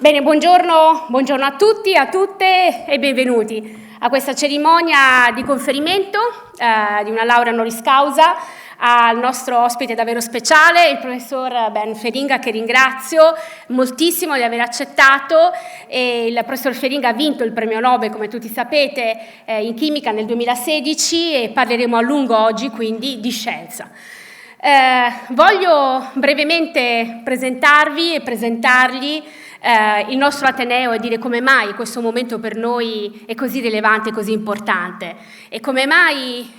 Bene, buongiorno a tutti, a tutte e benvenuti a questa cerimonia di conferimento di una laurea honoris causa al nostro ospite davvero speciale, il professor Bernard Feringa, che ringrazio moltissimo di aver accettato. Il professor Feringa ha vinto il premio Nobel, come tutti sapete, in chimica nel 2016 e parleremo a lungo oggi quindi di scienza. Voglio brevemente presentarvi e presentargli il nostro Ateneo e dire come mai questo momento per noi è così rilevante, così importante e come mai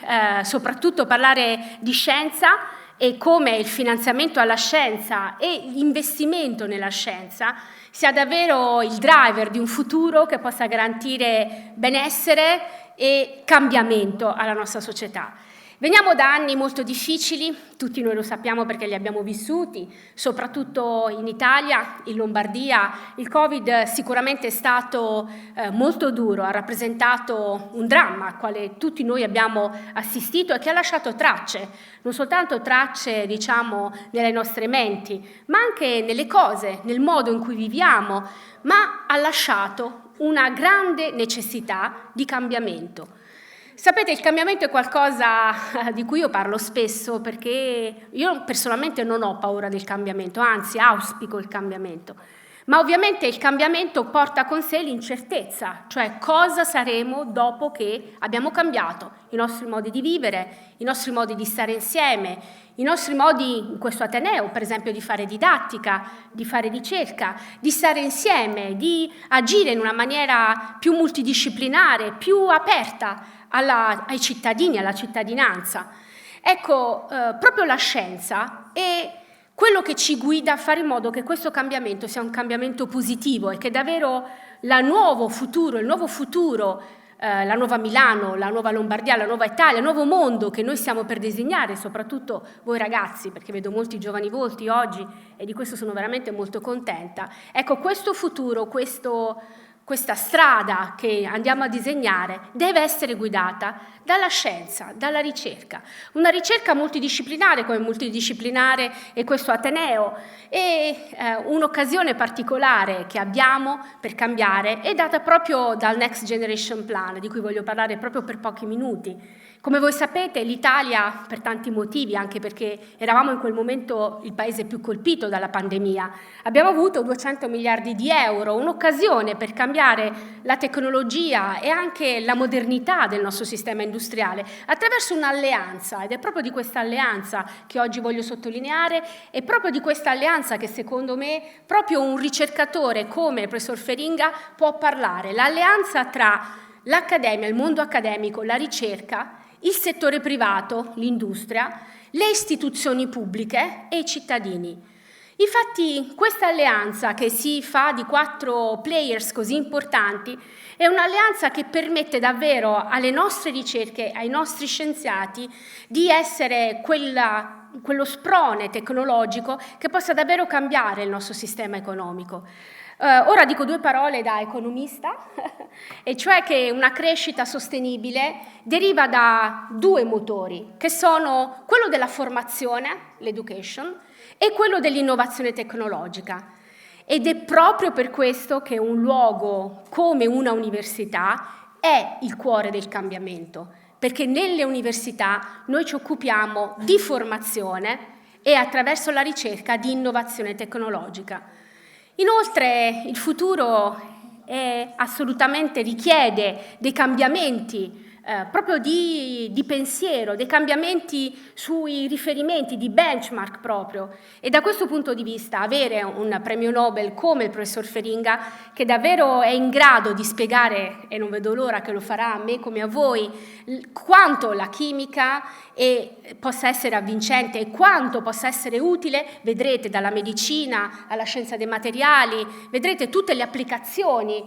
soprattutto parlare di scienza e come il finanziamento alla scienza e l'investimento nella scienza sia davvero il driver di un futuro che possa garantire benessere e cambiamento alla nostra società. Veniamo da anni molto difficili, tutti noi lo sappiamo perché li abbiamo vissuti, soprattutto in Italia, in Lombardia. Il Covid sicuramente è stato molto duro, ha rappresentato un dramma al quale tutti noi abbiamo assistito e che ha lasciato tracce, non soltanto tracce, diciamo, nelle nostre menti, ma anche nelle cose, nel modo in cui viviamo, ma ha lasciato una grande necessità di cambiamento. Sapete, il cambiamento è qualcosa di cui io parlo spesso perché io personalmente non ho paura del cambiamento, anzi auspico il cambiamento. Ma ovviamente il cambiamento porta con sé l'incertezza, cioè cosa saremo dopo che abbiamo cambiato i nostri modi di vivere, i nostri modi di stare insieme, i nostri modi in questo Ateneo, per esempio, di fare didattica, di fare ricerca, di stare insieme, di agire in una maniera più multidisciplinare, più aperta ai cittadini, alla cittadinanza. Ecco, proprio la scienza è quello che ci guida a fare in modo che questo cambiamento sia un cambiamento positivo e che davvero il nuovo futuro, la nuova Milano, la nuova Lombardia, la nuova Italia, il nuovo mondo che noi stiamo per disegnare, soprattutto voi ragazzi, perché vedo molti giovani volti oggi e di questo sono veramente molto contenta. Ecco, questo futuro, questa strada che andiamo a disegnare deve essere guidata dalla scienza, dalla ricerca. Una ricerca multidisciplinare come multidisciplinare è questo Ateneo e un'occasione particolare che abbiamo per cambiare è data proprio dal Next Generation Plan, di cui voglio parlare proprio per pochi minuti. Come voi sapete, l'Italia, per tanti motivi, anche perché eravamo in quel momento il paese più colpito dalla pandemia, abbiamo avuto 200 miliardi di euro, un'occasione per cambiare la tecnologia e anche la modernità del nostro sistema industriale attraverso un'alleanza, ed è proprio di questa alleanza che oggi voglio sottolineare, è proprio di questa alleanza che secondo me proprio un ricercatore come il professor Feringa può parlare, l'alleanza tra l'accademia, il mondo accademico, la ricerca, il settore privato, l'industria, le istituzioni pubbliche e i cittadini. Infatti questa alleanza che si fa di 4 players così importanti è un'alleanza che permette davvero alle nostre ricerche, ai nostri scienziati di essere quello sprone tecnologico che possa davvero cambiare il nostro sistema economico. Ora dico 2 parole da economista, e cioè che una crescita sostenibile deriva da 2 motori, che sono quello della formazione, l'education, e quello dell'innovazione tecnologica. Ed è proprio per questo che un luogo come una università è il cuore del cambiamento, perché nelle università noi ci occupiamo di formazione e attraverso la ricerca di innovazione tecnologica. Inoltre il futuro assolutamente richiede dei cambiamenti proprio di pensiero, dei cambiamenti sui riferimenti, di benchmark proprio. E da questo punto di vista avere un premio Nobel come il professor Feringa, che davvero è in grado di spiegare, e non vedo l'ora che lo farà a me come a voi, quanto la chimica possa essere avvincente e quanto possa essere utile, vedrete dalla medicina alla scienza dei materiali, vedrete tutte le applicazioni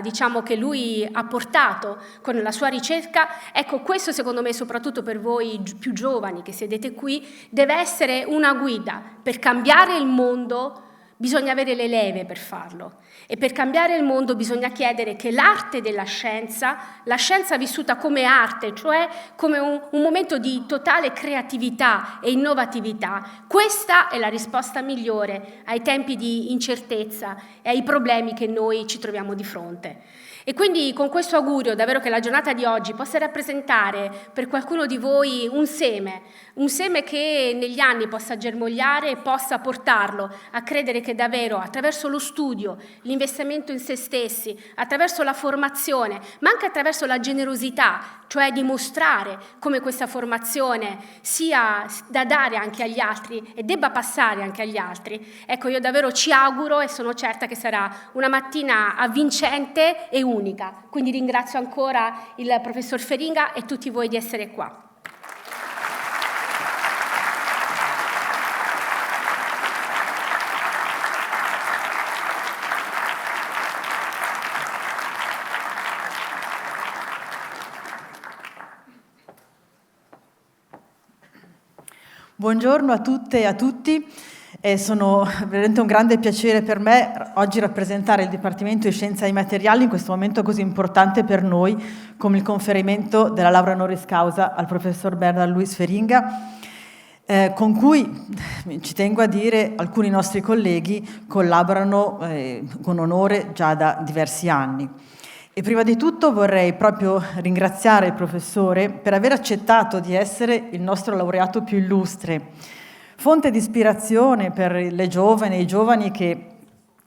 diciamo che lui ha portato con la sua ricerca. Ecco, questo secondo me, soprattutto per voi più giovani che sedete qui, deve essere una guida per cambiare il mondo bisogna avere le leve per farlo. E per cambiare il mondo bisogna chiedere che l'arte della scienza, la scienza vissuta come arte, cioè come un momento di totale creatività e innovatività, questa è la risposta migliore ai tempi di incertezza e ai problemi che noi ci troviamo di fronte. E quindi con questo augurio davvero che la giornata di oggi possa rappresentare per qualcuno di voi un seme che negli anni possa germogliare e possa portarlo a credere che davvero attraverso lo studio, l'investimento in se stessi, attraverso la formazione, ma anche attraverso la generosità, cioè dimostrare come questa formazione sia da dare anche agli altri e debba passare anche agli altri. Ecco, io davvero ci auguro e sono certa che sarà una mattina avvincente e unica. Quindi ringrazio ancora il professor Feringa e tutti voi di essere qua. Buongiorno a tutte e a tutti. Sono veramente un grande piacere per me oggi rappresentare il Dipartimento di Scienza dei Materiali in questo momento così importante per noi come il conferimento della laurea honoris causa al professor Bernard Lucas Feringa, con cui, ci tengo a dire, alcuni nostri colleghi collaborano con onore già da diversi anni. E prima di tutto vorrei proprio ringraziare il professore per aver accettato di essere il nostro laureato più illustre, fonte di ispirazione per le giovani e i giovani che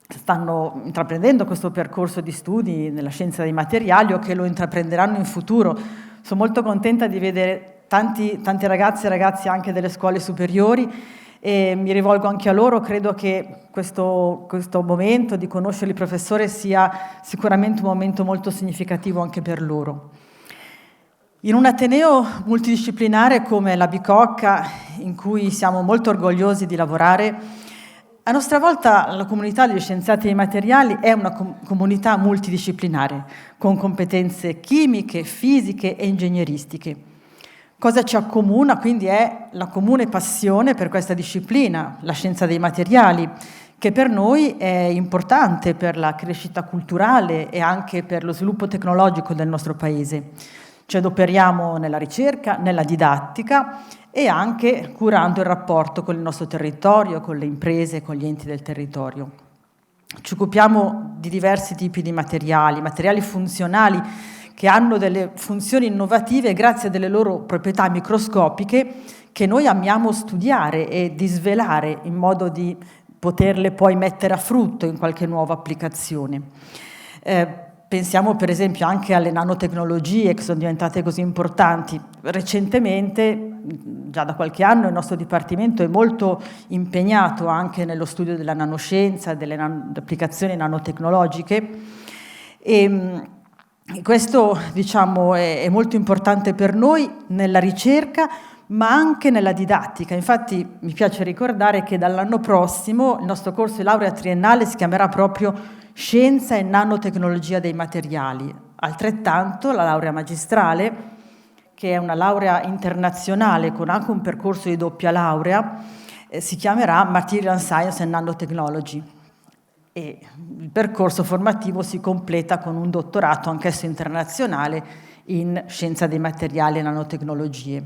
stanno intraprendendo questo percorso di studi nella scienza dei materiali o che lo intraprenderanno in futuro. Sono molto contenta di vedere tanti ragazze e ragazzi anche delle scuole superiori e mi rivolgo anche a loro. Credo che questo momento di conoscere il professore sia sicuramente un momento molto significativo anche per loro. In un ateneo multidisciplinare come la Bicocca, in cui siamo molto orgogliosi di lavorare, a nostra volta la comunità degli scienziati dei materiali è una comunità multidisciplinare, con competenze chimiche, fisiche e ingegneristiche. Cosa ci accomuna quindi è la comune passione per questa disciplina, la scienza dei materiali, che per noi è importante per la crescita culturale e anche per lo sviluppo tecnologico del nostro Paese. Ci adoperiamo nella ricerca, nella didattica e anche curando il rapporto con il nostro territorio, con le imprese, con gli enti del territorio. Ci occupiamo di diversi tipi di materiali funzionali che hanno delle funzioni innovative grazie a delle loro proprietà microscopiche che noi amiamo studiare e disvelare in modo di poterle poi mettere a frutto in qualche nuova applicazione. Pensiamo per esempio anche alle nanotecnologie che sono diventate così importanti. Recentemente, già da qualche anno, il nostro Dipartimento è molto impegnato anche nello studio della nanoscienza, delle applicazioni nanotecnologiche e questo, diciamo, è molto importante per noi nella ricerca, ma anche nella didattica. Infatti mi piace ricordare che dall'anno prossimo il nostro corso di laurea triennale si chiamerà proprio Scienza e nanotecnologia dei materiali. Altrettanto la laurea magistrale, che è una laurea internazionale con anche un percorso di doppia laurea, si chiamerà Material Science and Nanotechnology. E il percorso formativo si completa con un dottorato anch'esso internazionale in scienza dei materiali e nanotecnologie.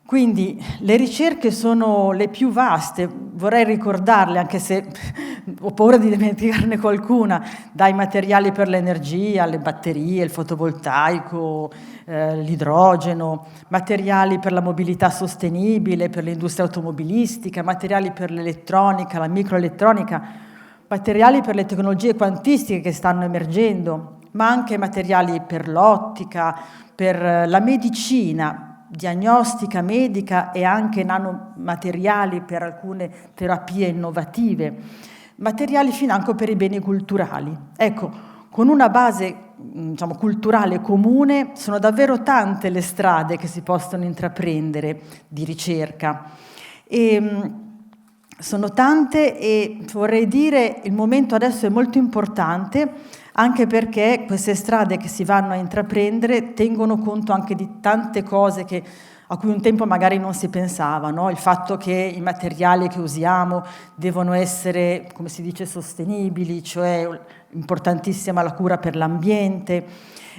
Quindi le ricerche sono le più vaste, vorrei ricordarle anche se ho paura di dimenticarne qualcuna, dai materiali per l'energia, le batterie, il fotovoltaico, l'idrogeno, materiali per la mobilità sostenibile, per l'industria automobilistica, materiali per l'elettronica, la microelettronica, materiali per le tecnologie quantistiche che stanno emergendo, ma anche materiali per l'ottica, per la medicina, diagnostica medica e anche nanomateriali per alcune terapie innovative, materiali financo per i beni culturali. Ecco, con una base diciamo, culturale comune sono davvero tante le strade che si possono intraprendere di ricerca. Sono tante e vorrei dire il momento adesso è molto importante anche perché queste strade che si vanno a intraprendere tengono conto anche di tante cose che a cui un tempo magari non si pensava, no? Il fatto che i materiali che usiamo devono essere, come si dice, sostenibili, cioè importantissima la cura per l'ambiente,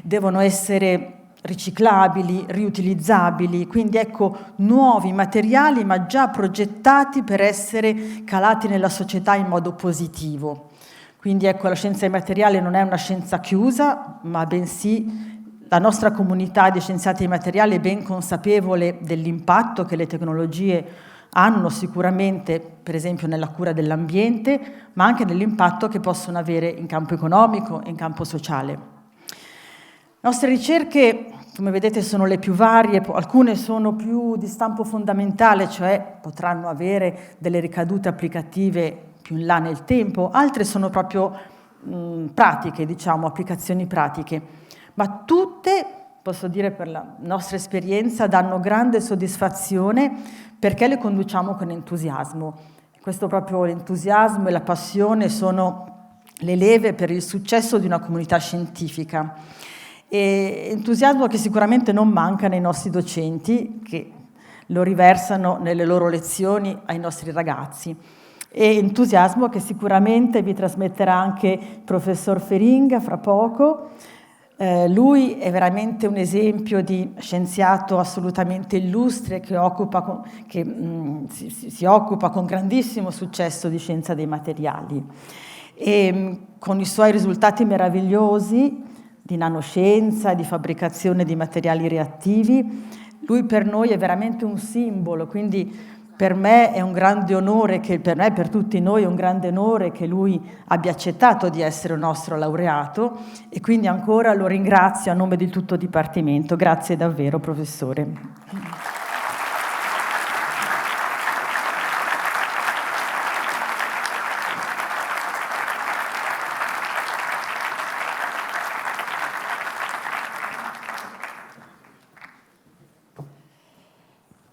devono essere riciclabili, riutilizzabili, quindi ecco nuovi materiali ma già progettati per essere calati nella società in modo positivo. Quindi ecco, la scienza dei materiali non è una scienza chiusa, ma bensì la nostra comunità di scienziati dei materiali è ben consapevole dell'impatto che le tecnologie hanno sicuramente, per esempio, nella cura dell'ambiente, ma anche dell'impatto che possono avere in campo economico e in campo sociale. Le nostre ricerche, come vedete, sono le più varie, alcune sono più di stampo fondamentale, cioè potranno avere delle ricadute applicative più in là nel tempo, altre sono proprio pratiche, diciamo, applicazioni pratiche. Ma tutte, posso dire per la nostra esperienza, danno grande soddisfazione perché le conduciamo con entusiasmo. Questo proprio l'entusiasmo e la passione sono le leve per il successo di una comunità scientifica. E entusiasmo che sicuramente non manca nei nostri docenti, che lo riversano nelle loro lezioni ai nostri ragazzi. E entusiasmo che sicuramente vi trasmetterà anche il professor Feringa fra poco. Lui è veramente un esempio di scienziato assolutamente illustre che si occupa con grandissimo successo di scienza dei materiali e con i suoi risultati meravigliosi di nanoscienza, di fabbricazione di materiali reattivi. Lui per noi è veramente un simbolo, quindi per me è un grande onore, per me e per tutti noi è un grande onore che lui abbia accettato di essere un nostro laureato e quindi ancora lo ringrazio a nome di tutto il Dipartimento. Grazie davvero, professore.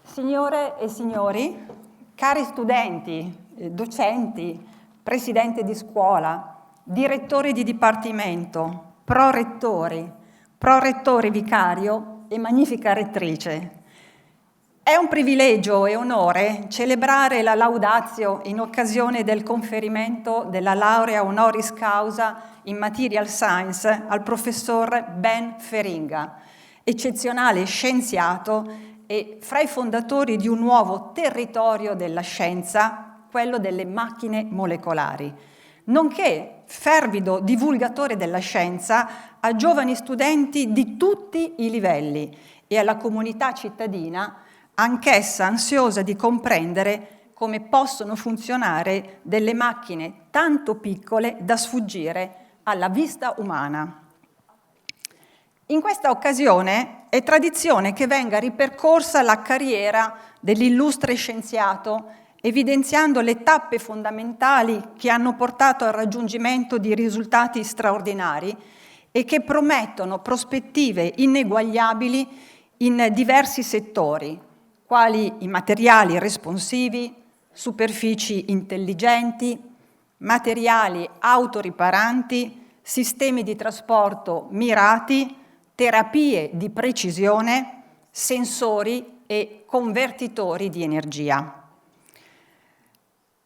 Signore e signori, cari studenti, docenti, presidente di scuola, direttori di dipartimento, prorettori vicario e magnifica rettrice. È un privilegio e onore celebrare la laudatio in occasione del conferimento della laurea honoris causa in Material Science al professor Ben Feringa, eccezionale scienziato e fra i fondatori di un nuovo territorio della scienza, quello delle macchine molecolari, nonché fervido divulgatore della scienza a giovani studenti di tutti i livelli e alla comunità cittadina, anch'essa ansiosa di comprendere come possono funzionare delle macchine tanto piccole da sfuggire alla vista umana. In questa occasione è tradizione che venga ripercorsa la carriera dell'illustre scienziato, evidenziando le tappe fondamentali che hanno portato al raggiungimento di risultati straordinari e che promettono prospettive ineguagliabili in diversi settori, quali i materiali responsivi, superfici intelligenti, materiali autoriparanti, sistemi di trasporto mirati, terapie di precisione, sensori e convertitori di energia.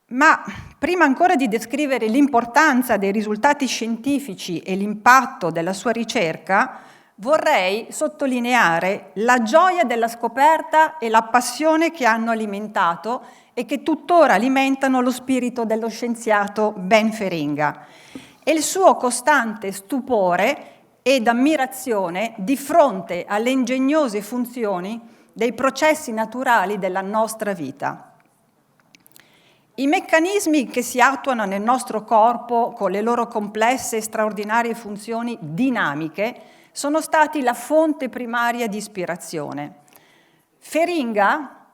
Ma prima ancora di descrivere l'importanza dei risultati scientifici e l'impatto della sua ricerca, vorrei sottolineare la gioia della scoperta e la passione che hanno alimentato e che tuttora alimentano lo spirito dello scienziato Ben Feringa e il suo costante stupore ed ammirazione di fronte alle ingegnose funzioni dei processi naturali della nostra vita. I meccanismi che si attuano nel nostro corpo con le loro complesse e straordinarie funzioni dinamiche sono stati la fonte primaria di ispirazione. Feringa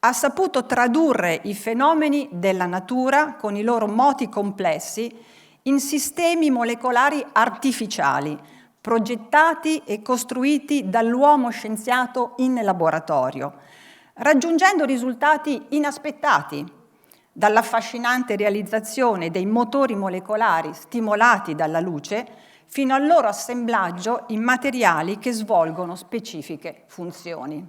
ha saputo tradurre i fenomeni della natura con i loro moti complessi in sistemi molecolari artificiali, progettati e costruiti dall'uomo scienziato in laboratorio, raggiungendo risultati inaspettati, dall'affascinante realizzazione dei motori molecolari stimolati dalla luce fino al loro assemblaggio in materiali che svolgono specifiche funzioni.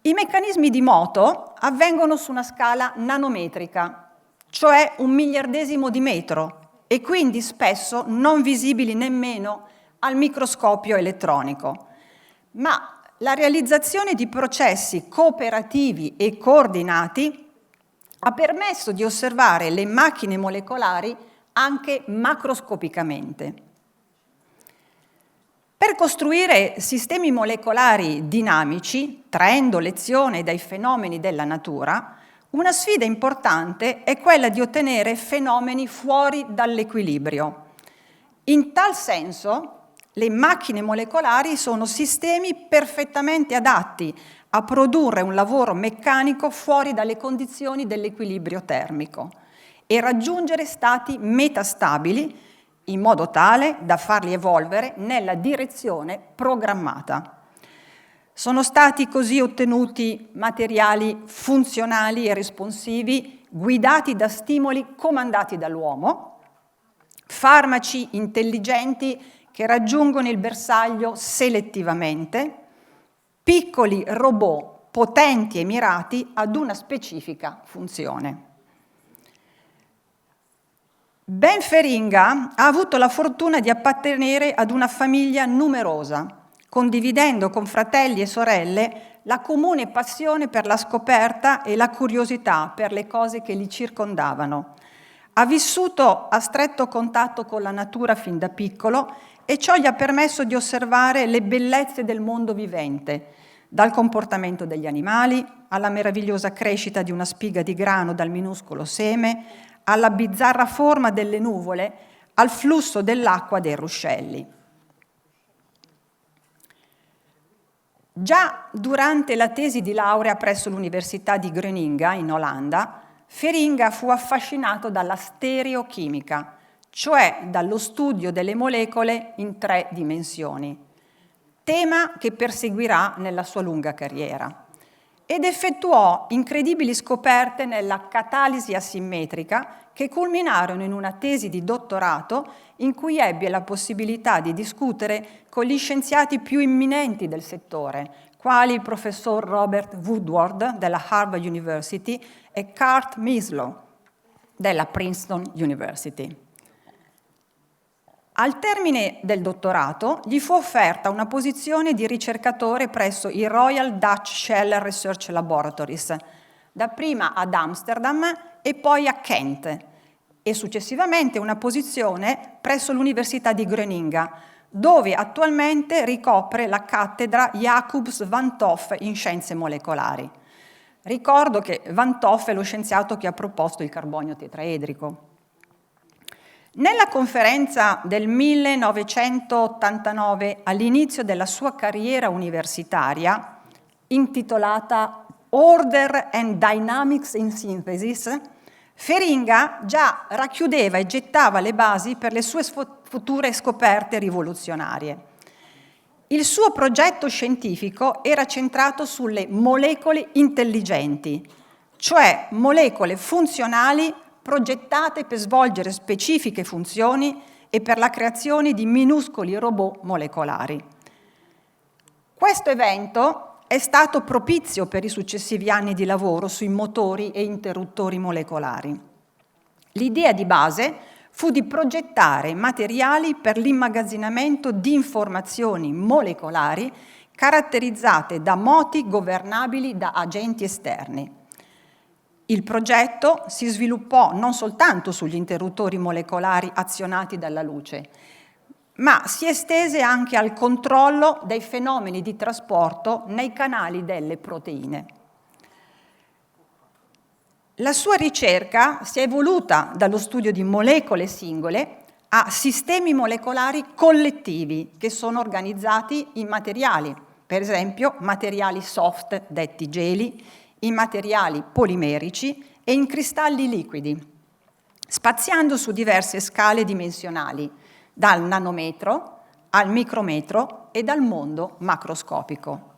I meccanismi di moto avvengono su una scala nanometrica, cioè 1/1000 di metro, e quindi spesso non visibili nemmeno al microscopio elettronico. Ma la realizzazione di processi cooperativi e coordinati ha permesso di osservare le macchine molecolari anche macroscopicamente. Per costruire sistemi molecolari dinamici, traendo lezione dai fenomeni della natura, una sfida importante è quella di ottenere fenomeni fuori dall'equilibrio. In tal senso, le macchine molecolari sono sistemi perfettamente adatti a produrre un lavoro meccanico fuori dalle condizioni dell'equilibrio termico e raggiungere stati metastabili in modo tale da farli evolvere nella direzione programmata. Sono stati così ottenuti materiali funzionali e responsivi, guidati da stimoli comandati dall'uomo, farmaci intelligenti che raggiungono il bersaglio selettivamente, piccoli robot potenti e mirati ad una specifica funzione. Ben Feringa ha avuto la fortuna di appartenere ad una famiglia numerosa, condividendo con fratelli e sorelle la comune passione per la scoperta e la curiosità per le cose che li circondavano. Ha vissuto a stretto contatto con la natura fin da piccolo e ciò gli ha permesso di osservare le bellezze del mondo vivente, dal comportamento degli animali alla meravigliosa crescita di una spiga di grano dal minuscolo seme, alla bizzarra forma delle nuvole, al flusso dell'acqua dei ruscelli. Già durante la tesi di laurea presso l'Università di Groninga, in Olanda, Feringa fu affascinato dalla stereochimica, cioè dallo studio delle molecole in 3 dimensioni, tema che perseguirà nella sua lunga carriera, ed effettuò incredibili scoperte nella catalisi asimmetrica che culminarono in una tesi di dottorato in cui ebbe la possibilità di discutere con gli scienziati più imminenti del settore, quali il professor Robert Woodward della Harvard University e Kurt Mislow della Princeton University. Al termine del dottorato gli fu offerta una posizione di ricercatore presso i Royal Dutch Shell Research Laboratories, dapprima ad Amsterdam e poi a Kent, e successivamente una posizione presso l'Università di Groninga, dove attualmente ricopre la cattedra Jacobs Van Toff in scienze molecolari. Ricordo che Van Toff è lo scienziato che ha proposto il carbonio tetraedrico. Nella conferenza del 1989, all'inizio della sua carriera universitaria, intitolata Order and Dynamics in Synthesis, Feringa già racchiudeva e gettava le basi per le sue future scoperte rivoluzionarie. Il suo progetto scientifico era centrato sulle molecole intelligenti, cioè molecole funzionali progettate per svolgere specifiche funzioni e per la creazione di minuscoli robot molecolari. Questo evento è stato propizio per i successivi anni di lavoro sui motori e interruttori molecolari. L'idea di base fu di progettare materiali per l'immagazzinamento di informazioni molecolari caratterizzate da moti governabili da agenti esterni. Il progetto si sviluppò non soltanto sugli interruttori molecolari azionati dalla luce, ma si estese anche al controllo dei fenomeni di trasporto nei canali delle proteine. La sua ricerca si è evoluta dallo studio di molecole singole a sistemi molecolari collettivi che sono organizzati in materiali, per esempio materiali soft detti geli, in materiali polimerici e in cristalli liquidi, spaziando su diverse scale dimensionali, dal nanometro al micrometro e dal mondo macroscopico.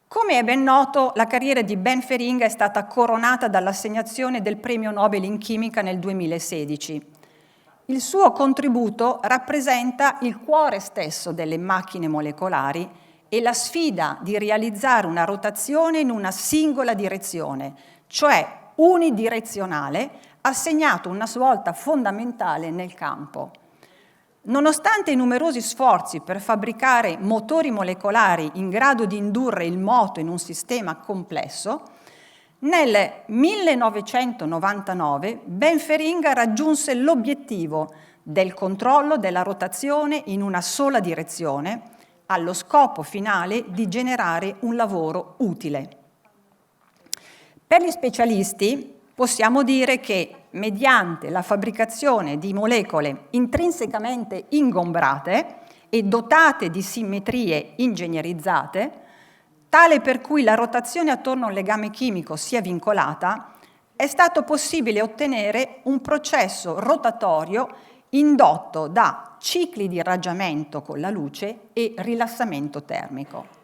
Come è ben noto, la carriera di Ben Feringa è stata coronata dall'assegnazione del premio Nobel in chimica nel 2016. Il suo contributo rappresenta il cuore stesso delle macchine molecolari e la sfida di realizzare una rotazione in una singola direzione, cioè unidirezionale, ha segnato una svolta fondamentale nel campo. Nonostante i numerosi sforzi per fabbricare motori molecolari in grado di indurre il moto in un sistema complesso, nel 1999 Feringa raggiunse l'obiettivo del controllo della rotazione in una sola direzione, allo scopo finale di generare un lavoro utile. Per gli specialisti possiamo dire che mediante la fabbricazione di molecole intrinsecamente ingombrate e dotate di simmetrie ingegnerizzate, tale per cui la rotazione attorno a un legame chimico sia vincolata, è stato possibile ottenere un processo rotatorio indotto da cicli di irraggiamento con la luce e rilassamento termico.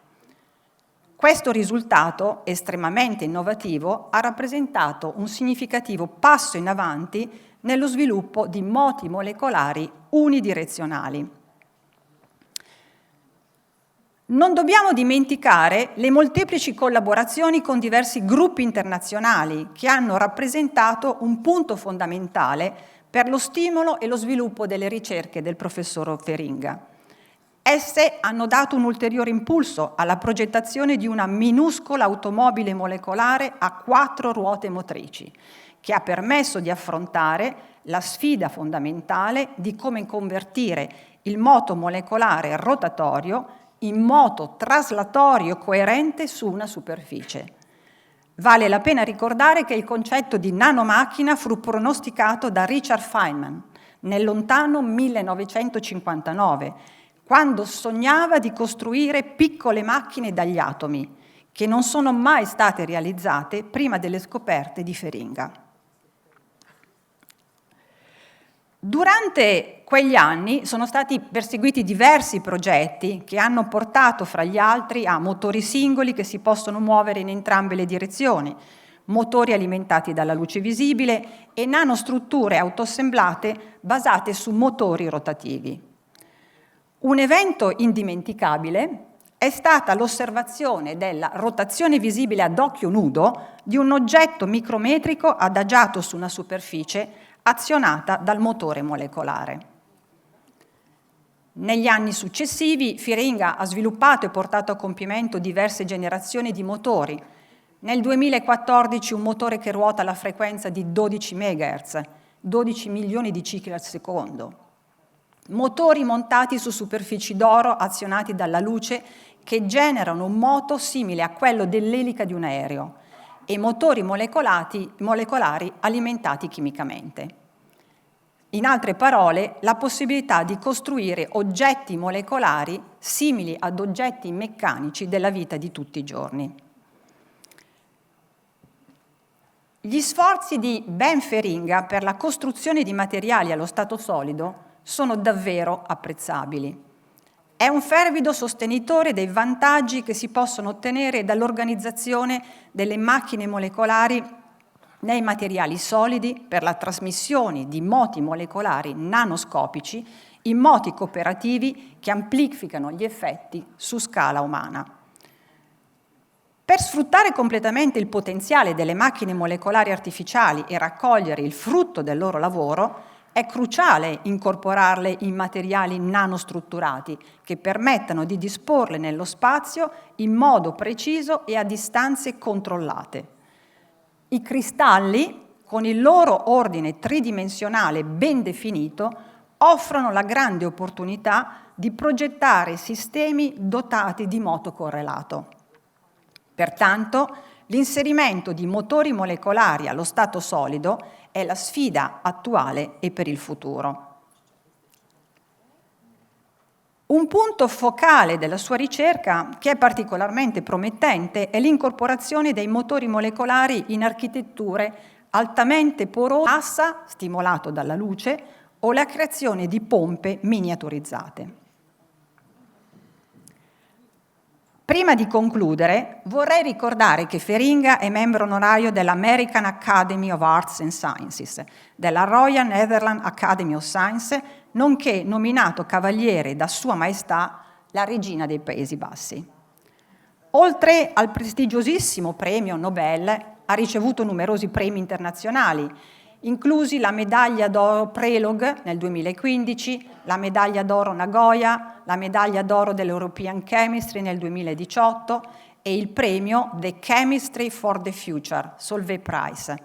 Questo risultato, estremamente innovativo, ha rappresentato un significativo passo in avanti nello sviluppo di moti molecolari unidirezionali. Non dobbiamo dimenticare le molteplici collaborazioni con diversi gruppi internazionali che hanno rappresentato un punto fondamentale per lo stimolo e lo sviluppo delle ricerche del professor Feringa. Esse hanno dato un ulteriore impulso alla progettazione di una minuscola automobile molecolare a 4 ruote motrici, che ha permesso di affrontare la sfida fondamentale di come convertire il moto molecolare rotatorio in moto traslatorio coerente su una superficie. Vale la pena ricordare che il concetto di nanomacchina fu pronosticato da Richard Feynman nel lontano 1959, quando sognava di costruire piccole macchine dagli atomi, che non sono mai state realizzate prima delle scoperte di Feringa. Durante quegli anni sono stati perseguiti diversi progetti che hanno portato fra gli altri a motori singoli che si possono muovere in entrambe le direzioni, motori alimentati dalla luce visibile e nanostrutture autoassemblate basate su motori rotativi. Un evento indimenticabile è stata l'osservazione della rotazione visibile ad occhio nudo di un oggetto micrometrico adagiato su una superficie azionata dal motore molecolare. Negli anni successivi Feringa ha sviluppato e portato a compimento diverse generazioni di motori. Nel 2014 un motore che ruota alla frequenza di 12 MHz, 12 milioni di cicli al secondo. Motori montati su superfici d'oro azionati dalla luce che generano un moto simile a quello dell'elica di un aereo e motori molecolari alimentati chimicamente. In altre parole, la possibilità di costruire oggetti molecolari simili ad oggetti meccanici della vita di tutti i giorni. Gli sforzi di Feringa per la costruzione di materiali allo stato solido sono davvero apprezzabili. È un fervido sostenitore dei vantaggi che si possono ottenere dall'organizzazione delle macchine molecolari nei materiali solidi per la trasmissione di moti molecolari nanoscopici in moti cooperativi che amplificano gli effetti su scala umana. Per sfruttare completamente il potenziale delle macchine molecolari artificiali e raccogliere il frutto del loro lavoro, è cruciale incorporarle in materiali nanostrutturati che permettano di disporle nello spazio in modo preciso e a distanze controllate. I cristalli, con il loro ordine tridimensionale ben definito, offrono la grande opportunità di progettare sistemi dotati di moto correlato. Pertanto, l'inserimento di motori molecolari allo stato solido è la sfida attuale e per il futuro. Un punto focale della sua ricerca, che è particolarmente promettente, è l'incorporazione dei motori molecolari in architetture altamente porose, massa stimolato dalla luce o la creazione di pompe miniaturizzate. Prima di concludere, vorrei ricordare che Feringa è membro onorario dell'American Academy of Arts and Sciences, della Royal Netherlands Academy of Science, nonché nominato cavaliere da Sua Maestà la Regina dei Paesi Bassi. Oltre al prestigiosissimo premio Nobel, ha ricevuto numerosi premi internazionali, inclusi la medaglia d'oro Prelog nel 2015, la medaglia d'oro Nagoya, la medaglia d'oro dell'European Chemistry nel 2018 e il premio The Chemistry for the Future, Solvay Prize.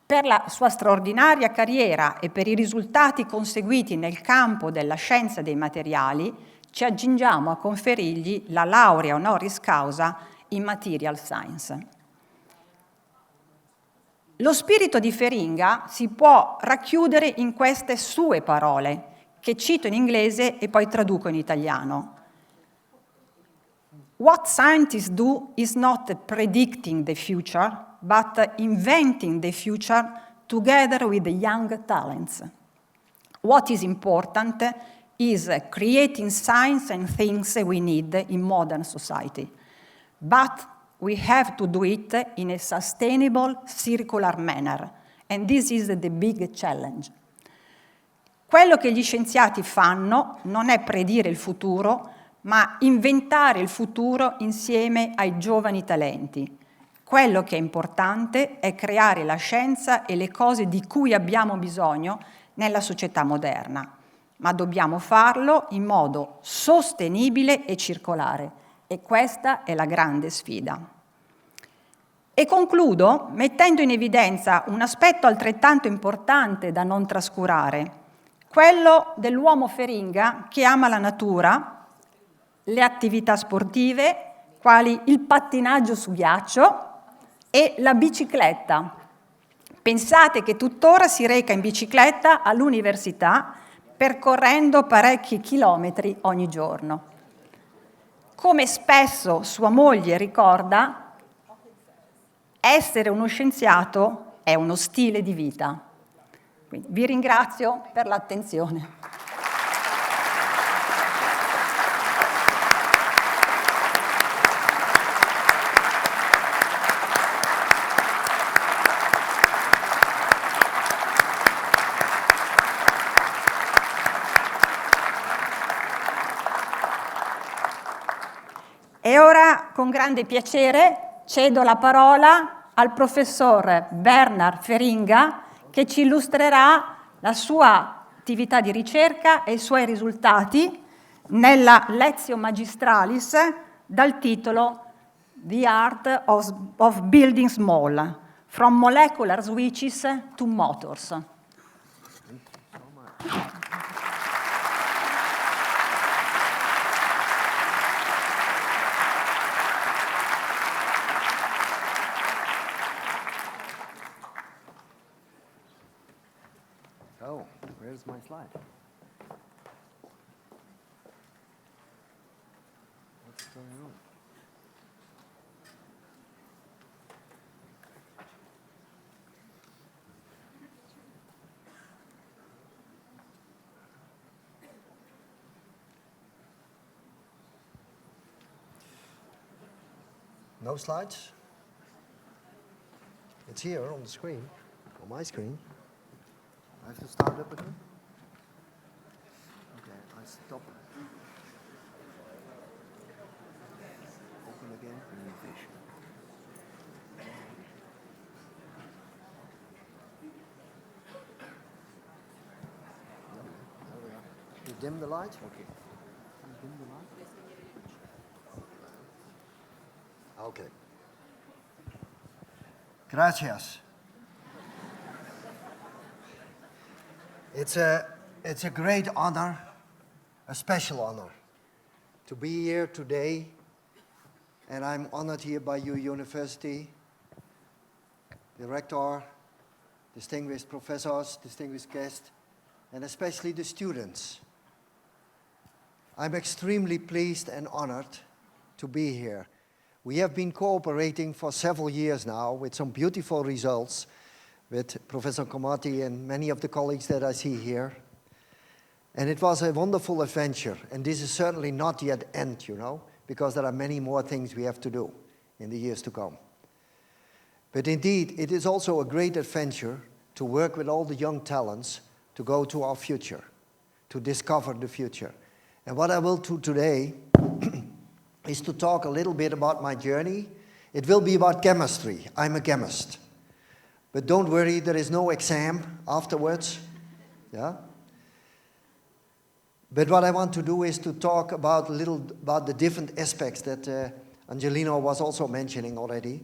Per la sua straordinaria carriera e per i risultati conseguiti nel campo della scienza dei materiali, ci accingiamo a conferirgli la laurea honoris causa in Material Science. Lo spirito di Feringa si può racchiudere in queste sue parole, che cito in inglese e poi traduco in italiano. What scientists do is not predicting the future, but inventing the future together with the young talents. What is important is creating science and things we need in modern society. But we have to do it in a sustainable, circular manner. And this is the big challenge. Quello che gli scienziati fanno non è predire il futuro, ma inventare il futuro insieme ai giovani talenti. Quello che è importante è creare la scienza e le cose di cui abbiamo bisogno nella società moderna, ma dobbiamo farlo in modo sostenibile e circolare, e questa è la grande sfida. E concludo mettendo in evidenza un aspetto altrettanto importante da non trascurare, quello dell'uomo Feringa che ama la natura, le attività sportive, quali il pattinaggio su ghiaccio e la bicicletta. Pensate che tuttora si reca in bicicletta all'Università, percorrendo parecchi chilometri ogni giorno. Come spesso sua moglie ricorda, essere uno scienziato è uno stile di vita. Quindi vi ringrazio per l'attenzione. E ora, con grande piacere, cedo la parola al professor Bernard Feringa, che ci illustrerà la sua attività di ricerca e i suoi risultati nella lectio magistralis dal titolo The Art of Building Small, From Molecular Switches to Motors. Oh, where's my slide? What's going on? No slides? It's here on the screen, on my screen. I have to start up again? Okay, I stop. Open again, communication. There we are. You dim the light? Okay. You dim the light? Okay. Gracias. It's a great honor, a special honor, to be here today, and I'm honored here by your university, the rector, distinguished professors, distinguished guests, and especially the students. I'm extremely pleased and honored to be here. We have been cooperating for several years now with some beautiful results with Professor Komati and many of the colleagues that I see here. And it was a wonderful adventure. And this is certainly not yet end, you know, because there are many more things we have to do in the years to come. But indeed, it is also a great adventure to work with all the young talents to go to our future, to discover the future. And what I will do today is to talk a little bit about my journey. It will be about chemistry. I'm a chemist. But don't worry, there is no exam afterwards. Yeah? But what I want to do is to talk about a little about the different aspects that Angelino was also mentioning already,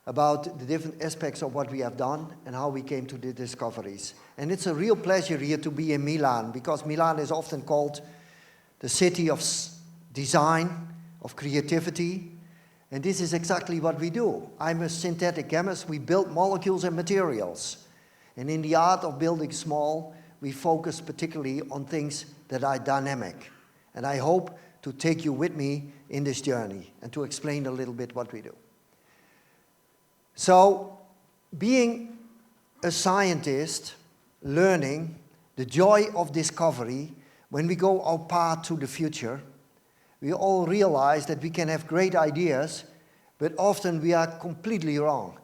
about the different aspects of what we have done and how we came to the discoveries. And it's a real pleasure here to be in Milan, because Milan is often called the city of design, of creativity, and this is exactly what we do. I'm a synthetic chemist. We build molecules and materials. And in the art of building small, we focus particularly on things that are dynamic. And I hope to take you with me in this journey and to explain a little bit what we do. So, being a scientist, learning, the joy of discovery, when we go our path to the future, we all realize that we can have great ideas, but often we are completely wrong,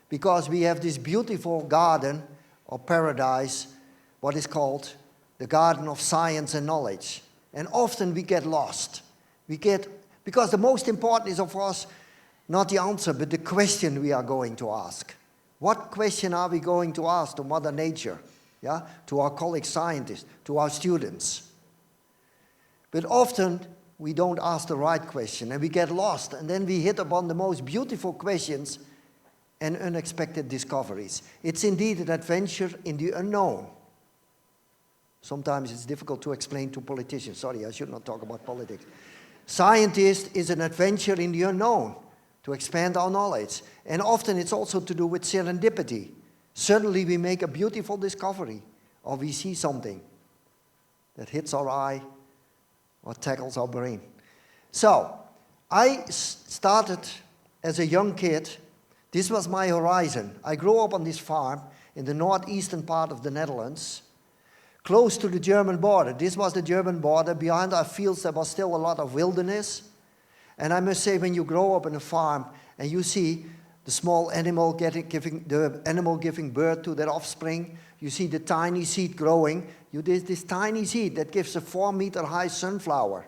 because we have this beautiful garden or paradise, what is called the garden of science and knowledge. And often we get lost. Because the most important is, of course, not the answer, but the question we are going to ask. What question are we going to ask to Mother Nature, yeah? To our colleague scientists, to our students? But often we don't ask the right question and we get lost, and then we hit upon the most beautiful questions and unexpected discoveries. It's indeed an adventure in the unknown. Sometimes it's difficult to explain to politicians. Sorry, I should not talk about politics. Scientist is an adventure in the unknown to expand our knowledge. And often it's also to do with serendipity. Suddenly we make a beautiful discovery, or we see something that hits our eye or tackles our brain. So, I started as a young kid. This was my horizon. I grew up on this farm in the northeastern part of the Netherlands, close to the German border. This was the German border. Behind our fields there was still a lot of wilderness. And I must say, when you grow up in a farm and you see the small animal giving birth to their offspring, you see the tiny seed growing. There's this tiny seed that gives a 4-meter high sunflower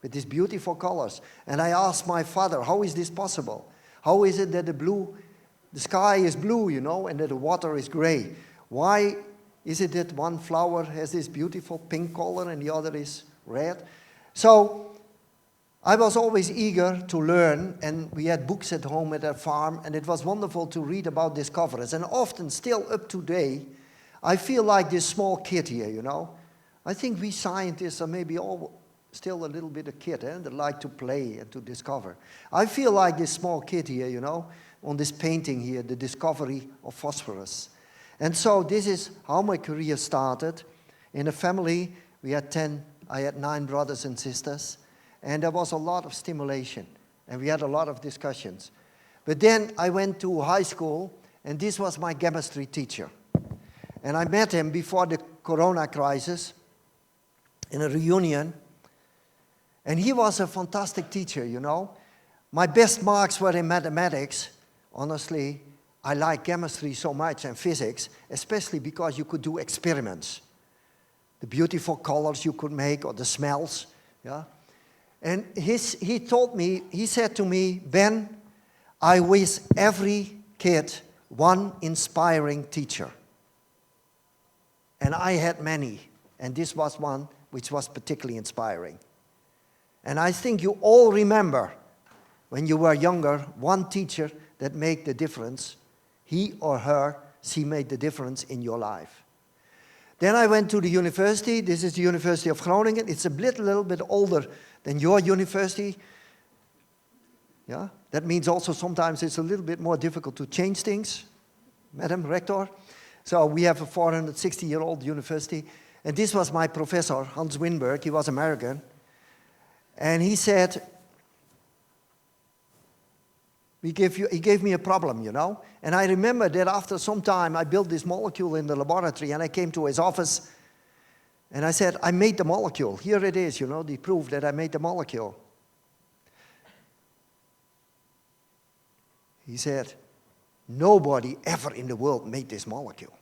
with these beautiful colors. And I asked my father, how is this possible? How is it that the sky is blue, you know, and that the water is gray? Why is it that one flower has this beautiful pink color and the other is red? So I was always eager to learn, and we had books at home at our farm, and it was wonderful to read about discoveries. And often, still up to date, I feel like this small kid here, you know. I think we scientists are maybe all still a little bit a kid, that like to play and to discover. I feel like this small kid here, you know, on this painting here, the discovery of phosphorus. And so this is how my career started. In a family, I had 9 brothers and sisters, and there was a lot of stimulation, and we had a lot of discussions. But then I went to high school, and this was my chemistry teacher. And I met him before the Corona crisis in a reunion, and he was a fantastic teacher, you know. My best marks were in mathematics. Honestly, I like chemistry so much and physics, especially because you could do experiments. The beautiful colors you could make, or the smells, yeah. And he said to me, Ben, I wish every kid one inspiring teacher. And I had many, and this was one which was particularly inspiring. And I think you all remember, when you were younger, one teacher that made the difference. He or her, she made the difference in your life. Then I went to the university. This is the University of Groningen. It's a little bit older than your university. Yeah, that means also sometimes it's a little bit more difficult to change things, Madam Rector. So we have a 460-year-old university. And this was my professor, Hans Winberg. He was American. And he said, he gave me a problem, you know. And I remember that after some time, I built this molecule in the laboratory, and I came to his office, and I said, I made the molecule. Here it is, you know, the proof that I made the molecule. He said, nobody ever in the world made this molecule.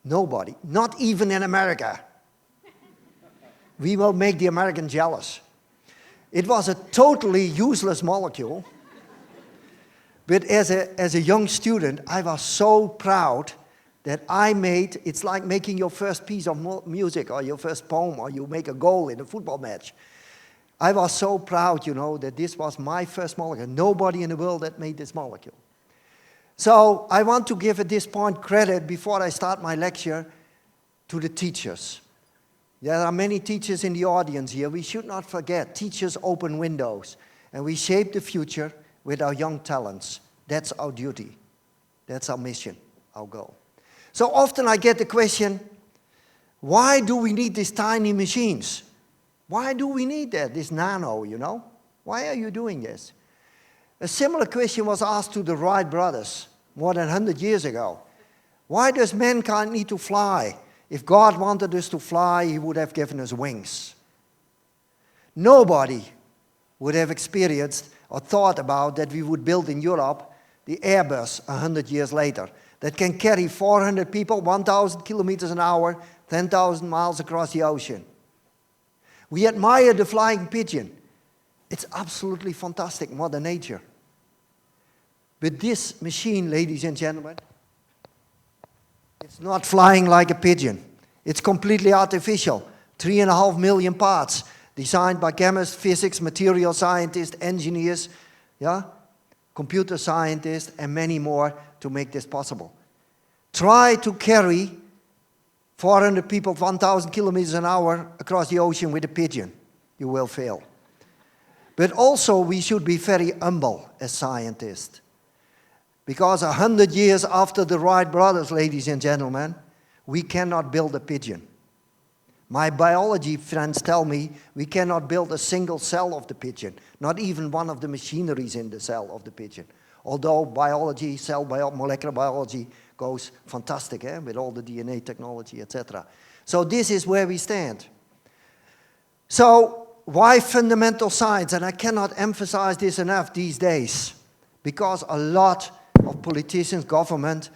Nobody, not even in America. We will make the American jealous. It was a totally useless molecule. But as a young student, I was so proud that it's like making your first piece of music or your first poem, or you make a goal in a football match. I was so proud, that this was my first molecule. Nobody in the world had made this molecule. So I want to give at this point credit, before I start my lecture, to the teachers. There are many teachers in the audience here. We should not forget, teachers open windows, and we shape the future with our young talents. That's our duty. That's our mission, our goal. So often I get the question, why do we need these tiny machines? Why do we need that, this nano, Why are you doing this? A similar question was asked to the Wright brothers more than 100 years ago. Why does mankind need to fly? If God wanted us to fly, he would have given us wings. Nobody would have experienced or thought about that we would build in Europe the Airbus 100 years later, that can carry 400 people, 1,000 kilometers an hour, 10,000 miles across the ocean. We admire the flying pigeon. It's absolutely fantastic, Mother Nature. But this machine, ladies and gentlemen, it's not flying like a pigeon. It's completely artificial. 3.5 million parts, designed by chemists, physics, material scientists, engineers, computer scientists, and many more to make this possible. Try to carry 400 people, 1,000 kilometers an hour across the ocean with a pigeon. You will fail. But also we should be very humble as scientists. Because 100 years after the Wright brothers, ladies and gentlemen, we cannot build a pigeon. My biology friends tell me we cannot build a single cell of the pigeon, not even one of the machineries in the cell of the pigeon. Although biology, molecular biology goes fantastic, with all the DNA technology, etc. So this is where we stand. So why fundamental science? And I cannot emphasize this enough these days, because a lot of politicians, government,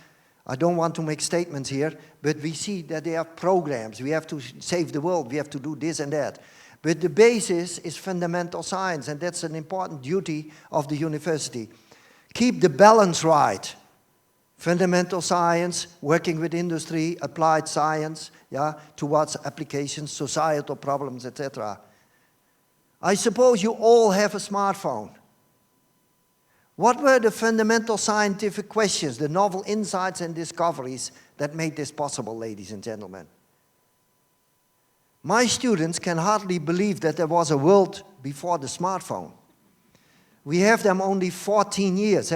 I don't want to make statements here, but we see that they have programs. We have to save the world. We have to do this and that. But the basis is fundamental science, and that's an important duty of the university. Keep the balance right. Fundamental science, working with industry, applied science, towards applications, societal problems, etc. I suppose you all have a smartphone. What were the fundamental scientific questions, the novel insights and discoveries that made this possible, ladies and gentlemen? My students can hardly believe that there was a world before the smartphone. We have them only 14 years,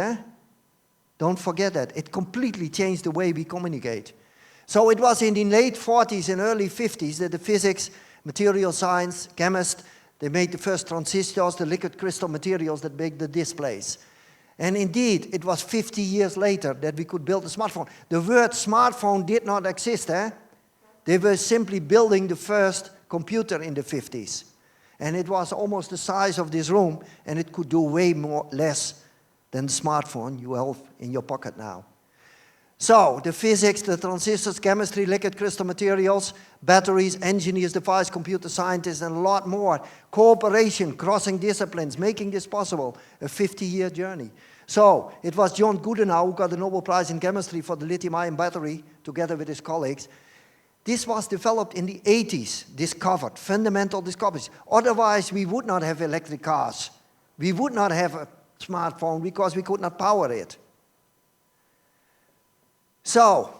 Don't forget that. It completely changed the way we communicate. So it was in the late 40s and early 50s that the physics, material science, chemists, they made the first transistors, the liquid crystal materials that make the displays. And indeed, it was 50 years later that we could build a smartphone. The word smartphone did not exist, They were simply building the first computer in the 50s. And it was almost the size of this room, and it could do way less than the smartphone you have in your pocket now. So, the physics, the transistors, chemistry, liquid crystal materials, batteries, engineers, device, computer scientists, and a lot more. Cooperation, crossing disciplines, making this possible, a 50-year journey. So, it was John Goodenough who got the Nobel Prize in chemistry for the lithium-ion battery, together with his colleagues. This was developed in the 80s, discovered, fundamental discoveries. Otherwise, we would not have electric cars. We would not have a smartphone because we could not power it. So,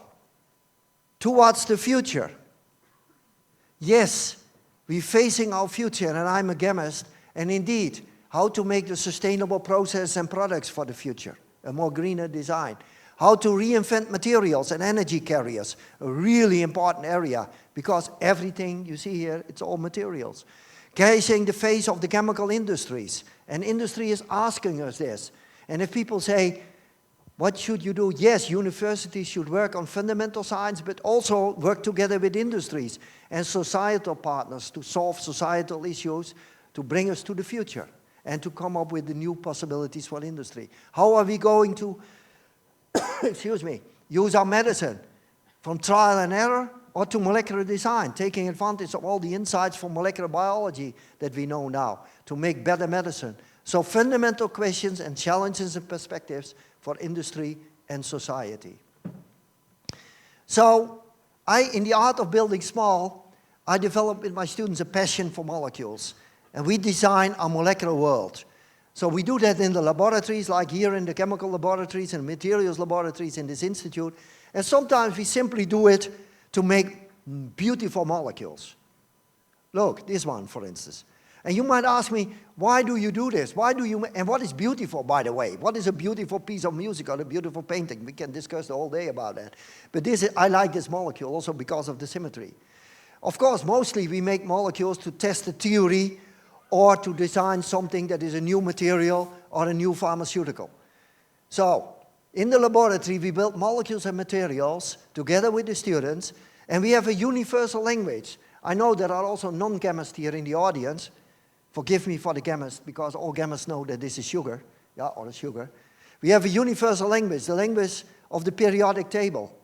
towards the future. Yes, we're facing our future, and I'm a chemist, and indeed, how to make the sustainable process and products for the future, a more greener design. How to reinvent materials and energy carriers, a really important area, because everything you see here, it's all materials. Changing the face of the chemical industries, and industry is asking us this. And if people say, what should you do? Yes, universities should work on fundamental science, but also work together with industries and societal partners to solve societal issues, to bring us to the future, and to come up with the new possibilities for industry. How are we going to use our medicine from trial and error or to molecular design, taking advantage of all the insights from molecular biology that we know now to make better medicine. So fundamental questions and challenges and perspectives for industry and society. So in the art of building small, I developed with my students a passion for molecules. And we design our molecular world. So we do that in the laboratories, like here in the chemical laboratories and materials laboratories in this institute. And sometimes we simply do it to make beautiful molecules. Look, this one, for instance. And you might ask me, why do you do this? And what is beautiful, by the way? What is a beautiful piece of music or a beautiful painting? We can discuss the whole day about that. But I like this molecule also because of the symmetry. Of course, mostly we make molecules to test the theory or to design something that is a new material or a new pharmaceutical. So, in the laboratory, we build molecules and materials together with the students, and we have a universal language. I know there are also non-chemists here in the audience. Forgive me for the chemists, because all chemists know that this is sugar, or sugar. We have a universal language, the language of the periodic table.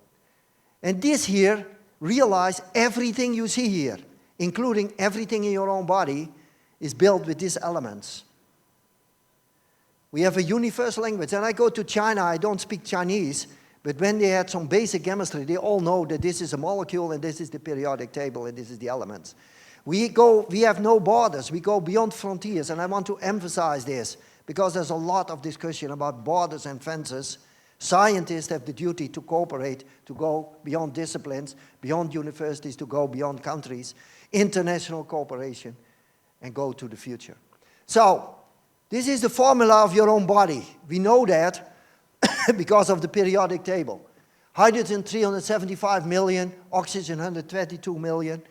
And this here, realize everything you see here, including everything in your own body, is built with these elements. We have a universal language. And I go to China, I don't speak Chinese, but when they had some basic chemistry, they all know that this is a molecule and this is the periodic table and this is the elements. We have no borders, we go beyond frontiers, and I want to emphasize this because there's a lot of discussion about borders and fences. Scientists have the duty to cooperate, to go beyond disciplines, beyond universities, to go beyond countries, international cooperation, and go to the future. So, this is the formula of your own body. We know that because of the periodic table. Hydrogen 375 million, oxygen 122 million,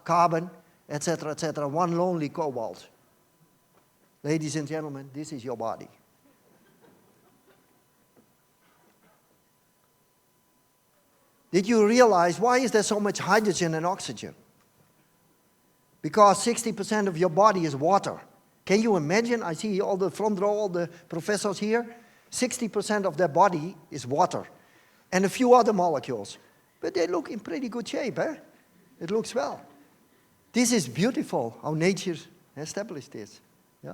carbon, etc., one lonely cobalt. Ladies and gentlemen, this is your body. Did you realize why is there so much hydrogen and oxygen? Because 60% of your body is water. Can you imagine? I see all the front row, all the professors here. 60% of their body is water. And a few other molecules. But they look in pretty good shape, eh? It looks well. This is beautiful, how nature established this. Yeah?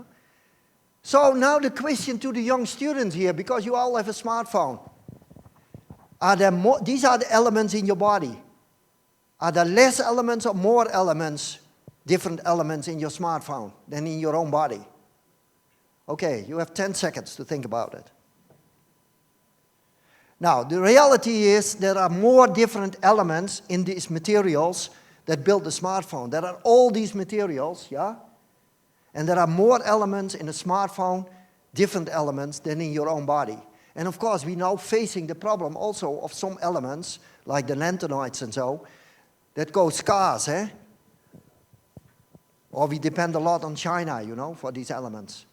So now the question to the young students here, because you all have a smartphone. These are the elements in your body. Are there less elements or more elements, different elements in your smartphone than in your own body? Okay, you have 10 seconds to think about it. Now, the reality is there are more different elements in these materials that build the smartphone. There are all these materials, yeah? And there are more elements in a smartphone, different elements, than in your own body. And of course, we're now facing the problem also of some elements, like the lanthanoids and so, that go scarce, eh? Or we depend a lot on China, you know, for these elements.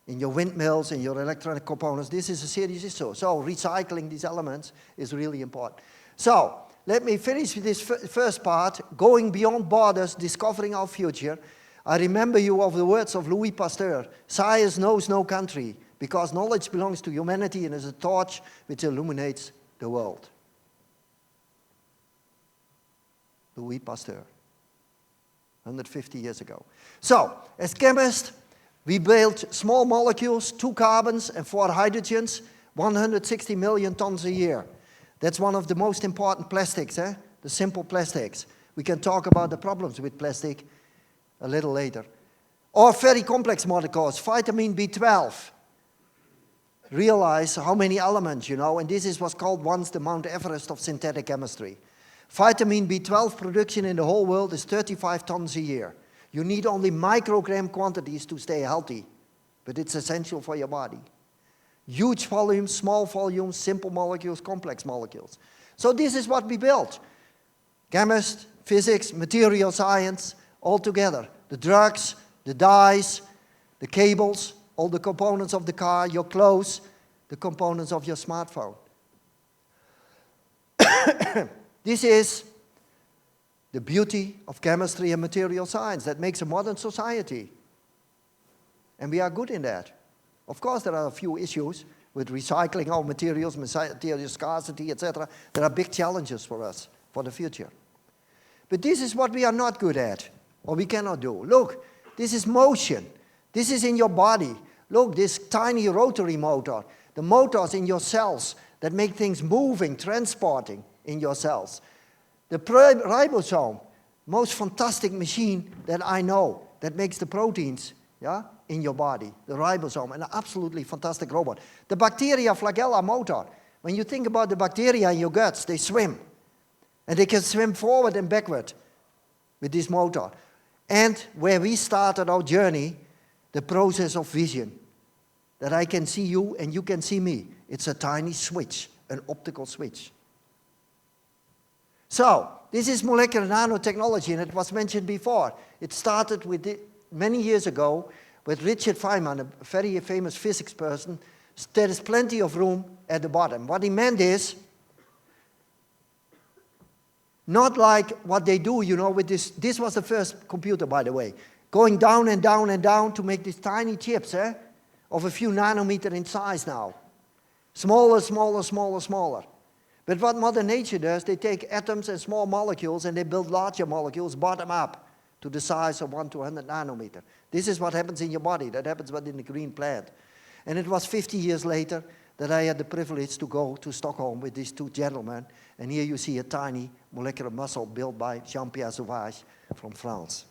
In your windmills, in your electronic components, this is a serious issue. So recycling these elements is really important. So let me finish with this first part, going beyond borders, discovering our future. I remember you of the words of Louis Pasteur, science knows no country, because knowledge belongs to humanity and is a torch which illuminates the world. Louis Pasteur, 150 years ago. So, as chemists, we built small molecules, 2 carbons and 4 hydrogens, 160 million tons a year. That's one of the most important plastics, the simple plastics. We can talk about the problems with plastic a little later. Or very complex molecules, vitamin B12. Realize how many elements, you know, and this is what's called once the Mount Everest of synthetic chemistry. Vitamin B12 production in the whole world is 35 tons a year. You need only microgram quantities to stay healthy, but it's essential for your body. Huge volumes, small volumes, simple molecules, complex molecules. So this is what we built. Chemist, physics, material science, all together. The drugs, the dyes, the cables, all the components of the car, your clothes, the components of your smartphone. This is the beauty of chemistry and material science that makes a modern society. And we are good in that. Of course, there are a few issues with recycling our materials, material scarcity, etc. There are big challenges for us for the future. But this is what we are not good at, or we cannot do. Look, this is motion. This is in your body. Look, this tiny rotary motor, the motors in your cells that make things moving, transporting in your cells. The ribosome, most fantastic machine that I know, that makes the proteins, yeah, in your body, the ribosome, an absolutely fantastic robot. The bacteria flagella motor, when you think about the bacteria in your guts, they swim. And they can swim forward and backward with this motor. And where we started our journey, the process of vision, that I can see you and you can see me. It's a tiny switch, an optical switch. So, this is molecular nanotechnology, and it was mentioned before. It started many years ago with Richard Feynman, a very famous physics person. There is plenty of room at the bottom. What he meant is, not like what they do, you know, with this. This was the first computer, by the way. Going down and down and down to make these tiny chips, of a few nanometers in size now. Smaller, smaller, smaller, smaller. But what Mother Nature does, they take atoms and small molecules and they build larger molecules bottom up to the size of 1 to 100 nanometer. This is what happens in your body. That happens within the green plant. And it was 50 years later that I had the privilege to go to Stockholm with these two gentlemen. And here you see a tiny molecular muscle built by Jean-Pierre Sauvage from France.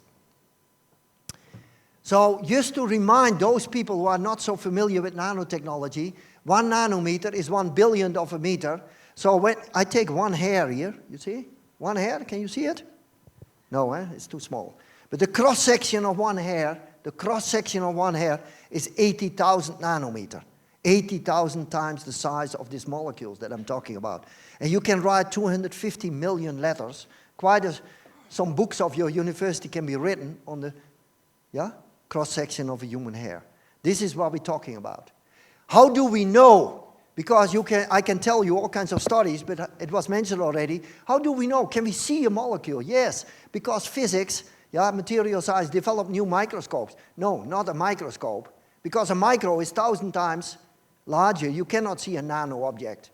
So just to remind those people who are not so familiar with nanotechnology, 1 nanometer is 1 billionth of a meter. So when I take one hair here, you see? One hair, can you see it? No, it's too small. But the cross-section of one hair, is 80,000 nanometer. 80,000 times the size of these molecules that I'm talking about. And you can write 250 million letters. Some books of your university can be written on the cross-section of a human hair. This is what we're talking about. How do we know? Because I can tell you all kinds of stories, but it was mentioned already. How do we know? Can we see a molecule? Yes, because physics, material science, developed new microscopes. No, not a microscope. Because a micro is 1,000 times larger. You cannot see a nano object.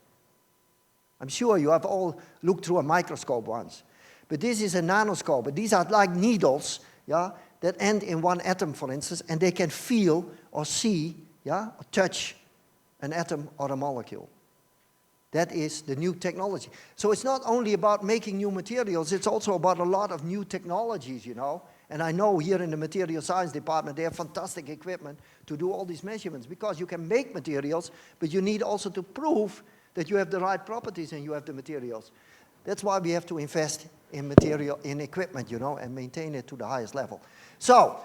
I'm sure you have all looked through a microscope once. But this is a nanoscope. These are like needles, that end in one atom, for instance, and they can feel or see, or touch an atom or a molecule. That is the new technology. So it's not only about making new materials, it's also about a lot of new technologies, you know. And I know here in the material science department, they have fantastic equipment to do all these measurements, because you can make materials, but you need also to prove that you have the right properties and you have the materials. That's why we have to invest in equipment, you know, and maintain it to the highest level. So,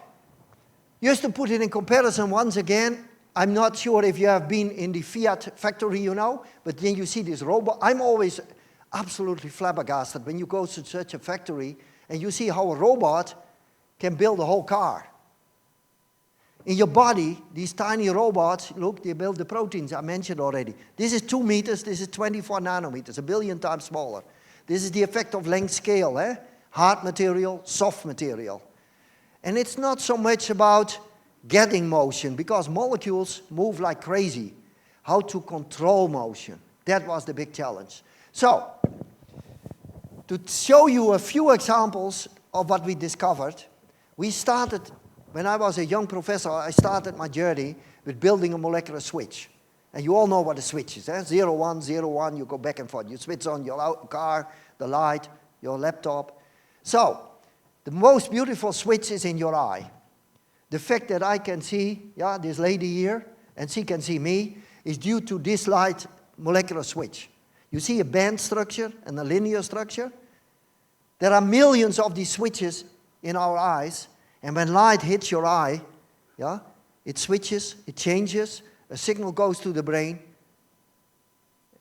just to put it in comparison once again, I'm not sure if you have been in the Fiat factory, you know, but then you see this robot. I'm always absolutely flabbergasted when you go to such a factory and you see how a robot can build a whole car. In your body, these tiny robots, look, they build the proteins I mentioned already. This is 2 meters, this is 24 nanometers, 1 billion times smaller. This is the effect of length scale, hard material, soft material. And it's not so much about getting motion, because molecules move like crazy. How to control motion, that was the big challenge. So, to show you a few examples of what we discovered, we started, when I was a young professor, I started my journey with building a molecular switch. And you all know what a switch is, 0, 1, 0, 1, you go back and forth. You switch on your car, the light, your laptop. So, the most beautiful switch is in your eye. The fact that I can see, this lady here, and she can see me, is due to this light molecular switch. You see a band structure and a linear structure? There are millions of these switches in our eyes, and when light hits your eye, it switches, it changes, a signal goes to the brain,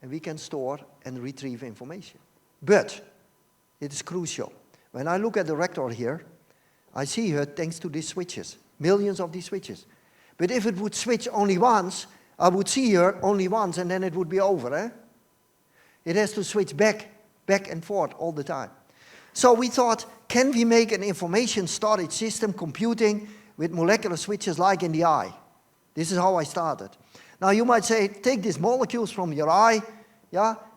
and we can store and retrieve information. But it is crucial. When I look at the rector here, I see her thanks to these switches. Millions of these switches. But if it would switch only once, I would see her only once and then it would be over. It has to switch back and forth all the time. So we thought, can we make an information storage system computing with molecular switches like in the eye? This is how I started. Now you might say, take these molecules from your eye,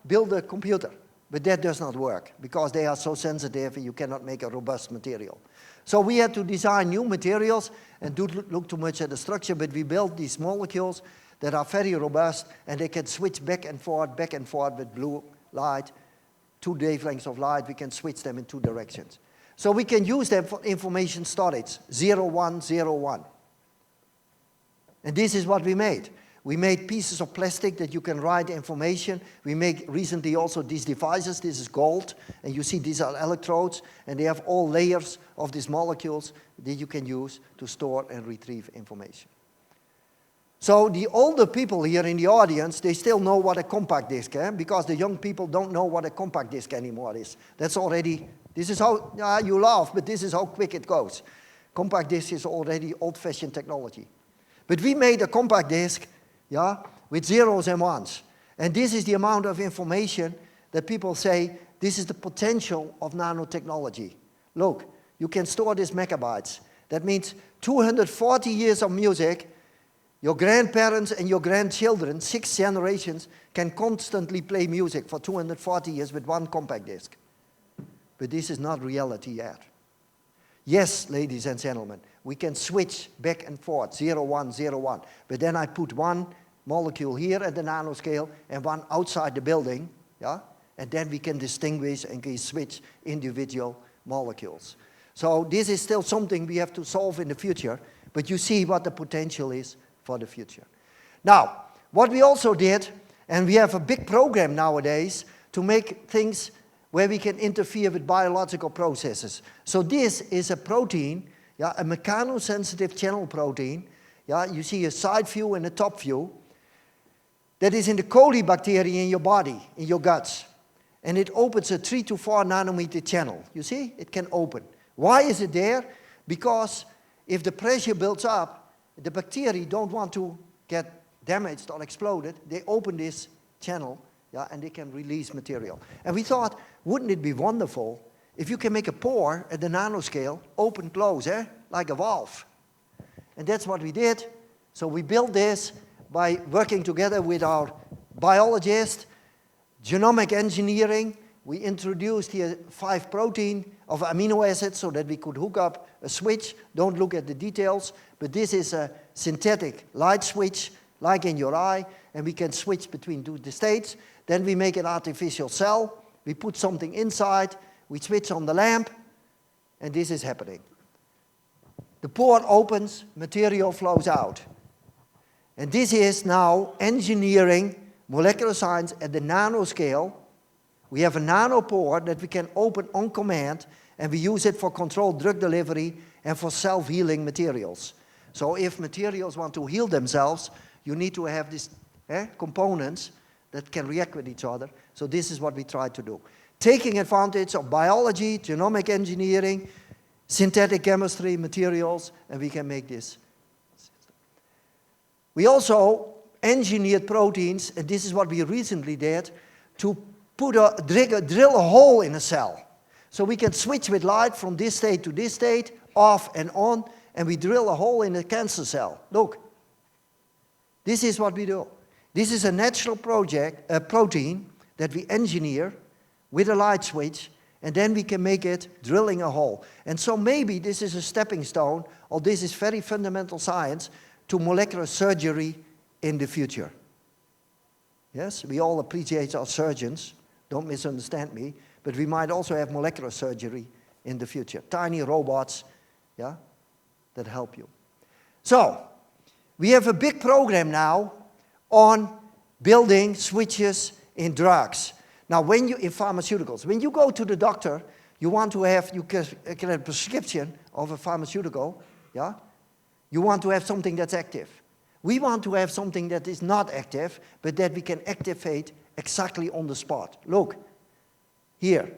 build a computer. but that does not work because they are so sensitive and you cannot make a robust material. So we had to design new materials and don't look too much at the structure, but we built these molecules that are very robust and they can switch back and forth with blue light, 2 wavelengths of light, we can switch them in 2 directions. So we can use them for information storage, 0, 1, 0, 1. And this is what we made. We made pieces of plastic that you can write information. We make recently also these devices. This is gold, and you see these are electrodes, and they have all layers of these molecules that you can use to store and retrieve information. So the older people here in the audience, they still know what a compact disc is, because the young people don't know what a compact disc anymore is. That's already, this is how, you laugh, but this is how quick it goes. Compact disc is already old-fashioned technology. But we made a compact disc, with zeros and ones. And this is the amount of information that people say, this is the potential of nanotechnology. Look, you can store these megabytes. That means 240 years of music, your grandparents and your grandchildren, 6 generations, can constantly play music for 240 years with one compact disc. But this is not reality yet. Yes, ladies and gentlemen, we can switch back and forth, 0, 1, 0, 1. But then I put one molecule here at the nanoscale and one outside the building, and then we can distinguish and can switch individual molecules. So this is still something we have to solve in the future, but you see what the potential is for the future. Now, what we also did, and we have a big program nowadays to make things where we can interfere with biological processes. So this is a protein, a mechanosensitive channel protein. You see a side view and a top view. That is in the coli bacteria in your body, in your guts. And it opens a 3 to 4 nanometer channel. You see, it can open. Why is it there? Because if the pressure builds up, the bacteria don't want to get damaged or exploded. They open this channel, and they can release material. And we thought, wouldn't it be wonderful if you can make a pore at the nanoscale, open, close, like a valve. And that's what we did. So we built this by working together with our biologists, genomic engineering. We introduced here 5 protein of amino acids so that we could hook up a switch. Don't look at the details, but this is a synthetic light switch, like in your eye, and we can switch between the states. Then we make an artificial cell. We put something inside. We switch on the lamp, and this is happening. The pore opens, material flows out. And this is now engineering molecular science at the nanoscale. We have a nanopore that we can open on command, and we use it for controlled drug delivery and for self-healing materials. So if materials want to heal themselves, you need to have these components that can react with each other. So this is what we try to do. Taking advantage of biology, genomic engineering, synthetic chemistry, materials, and we can make this. We also engineered proteins, and this is what we recently did, to drill a hole in a cell. So we can switch with light from this state to this state, off and on, and we drill a hole in a cancer cell. Look, this is what we do. This is a natural protein that we engineer with a light switch, and then we can make it drilling a hole. And so maybe this is a stepping stone, or this is very fundamental science, to molecular surgery in the future. Yes, we all appreciate our surgeons, don't misunderstand me, but we might also have molecular surgery in the future. Tiny robots, that help you. So, we have a big program now on building switches in drugs. Now, in pharmaceuticals, when you go to the doctor, you can have a prescription of a pharmaceutical, You want to have something that's active. We want to have something that is not active, but that we can activate exactly on the spot. Look, here,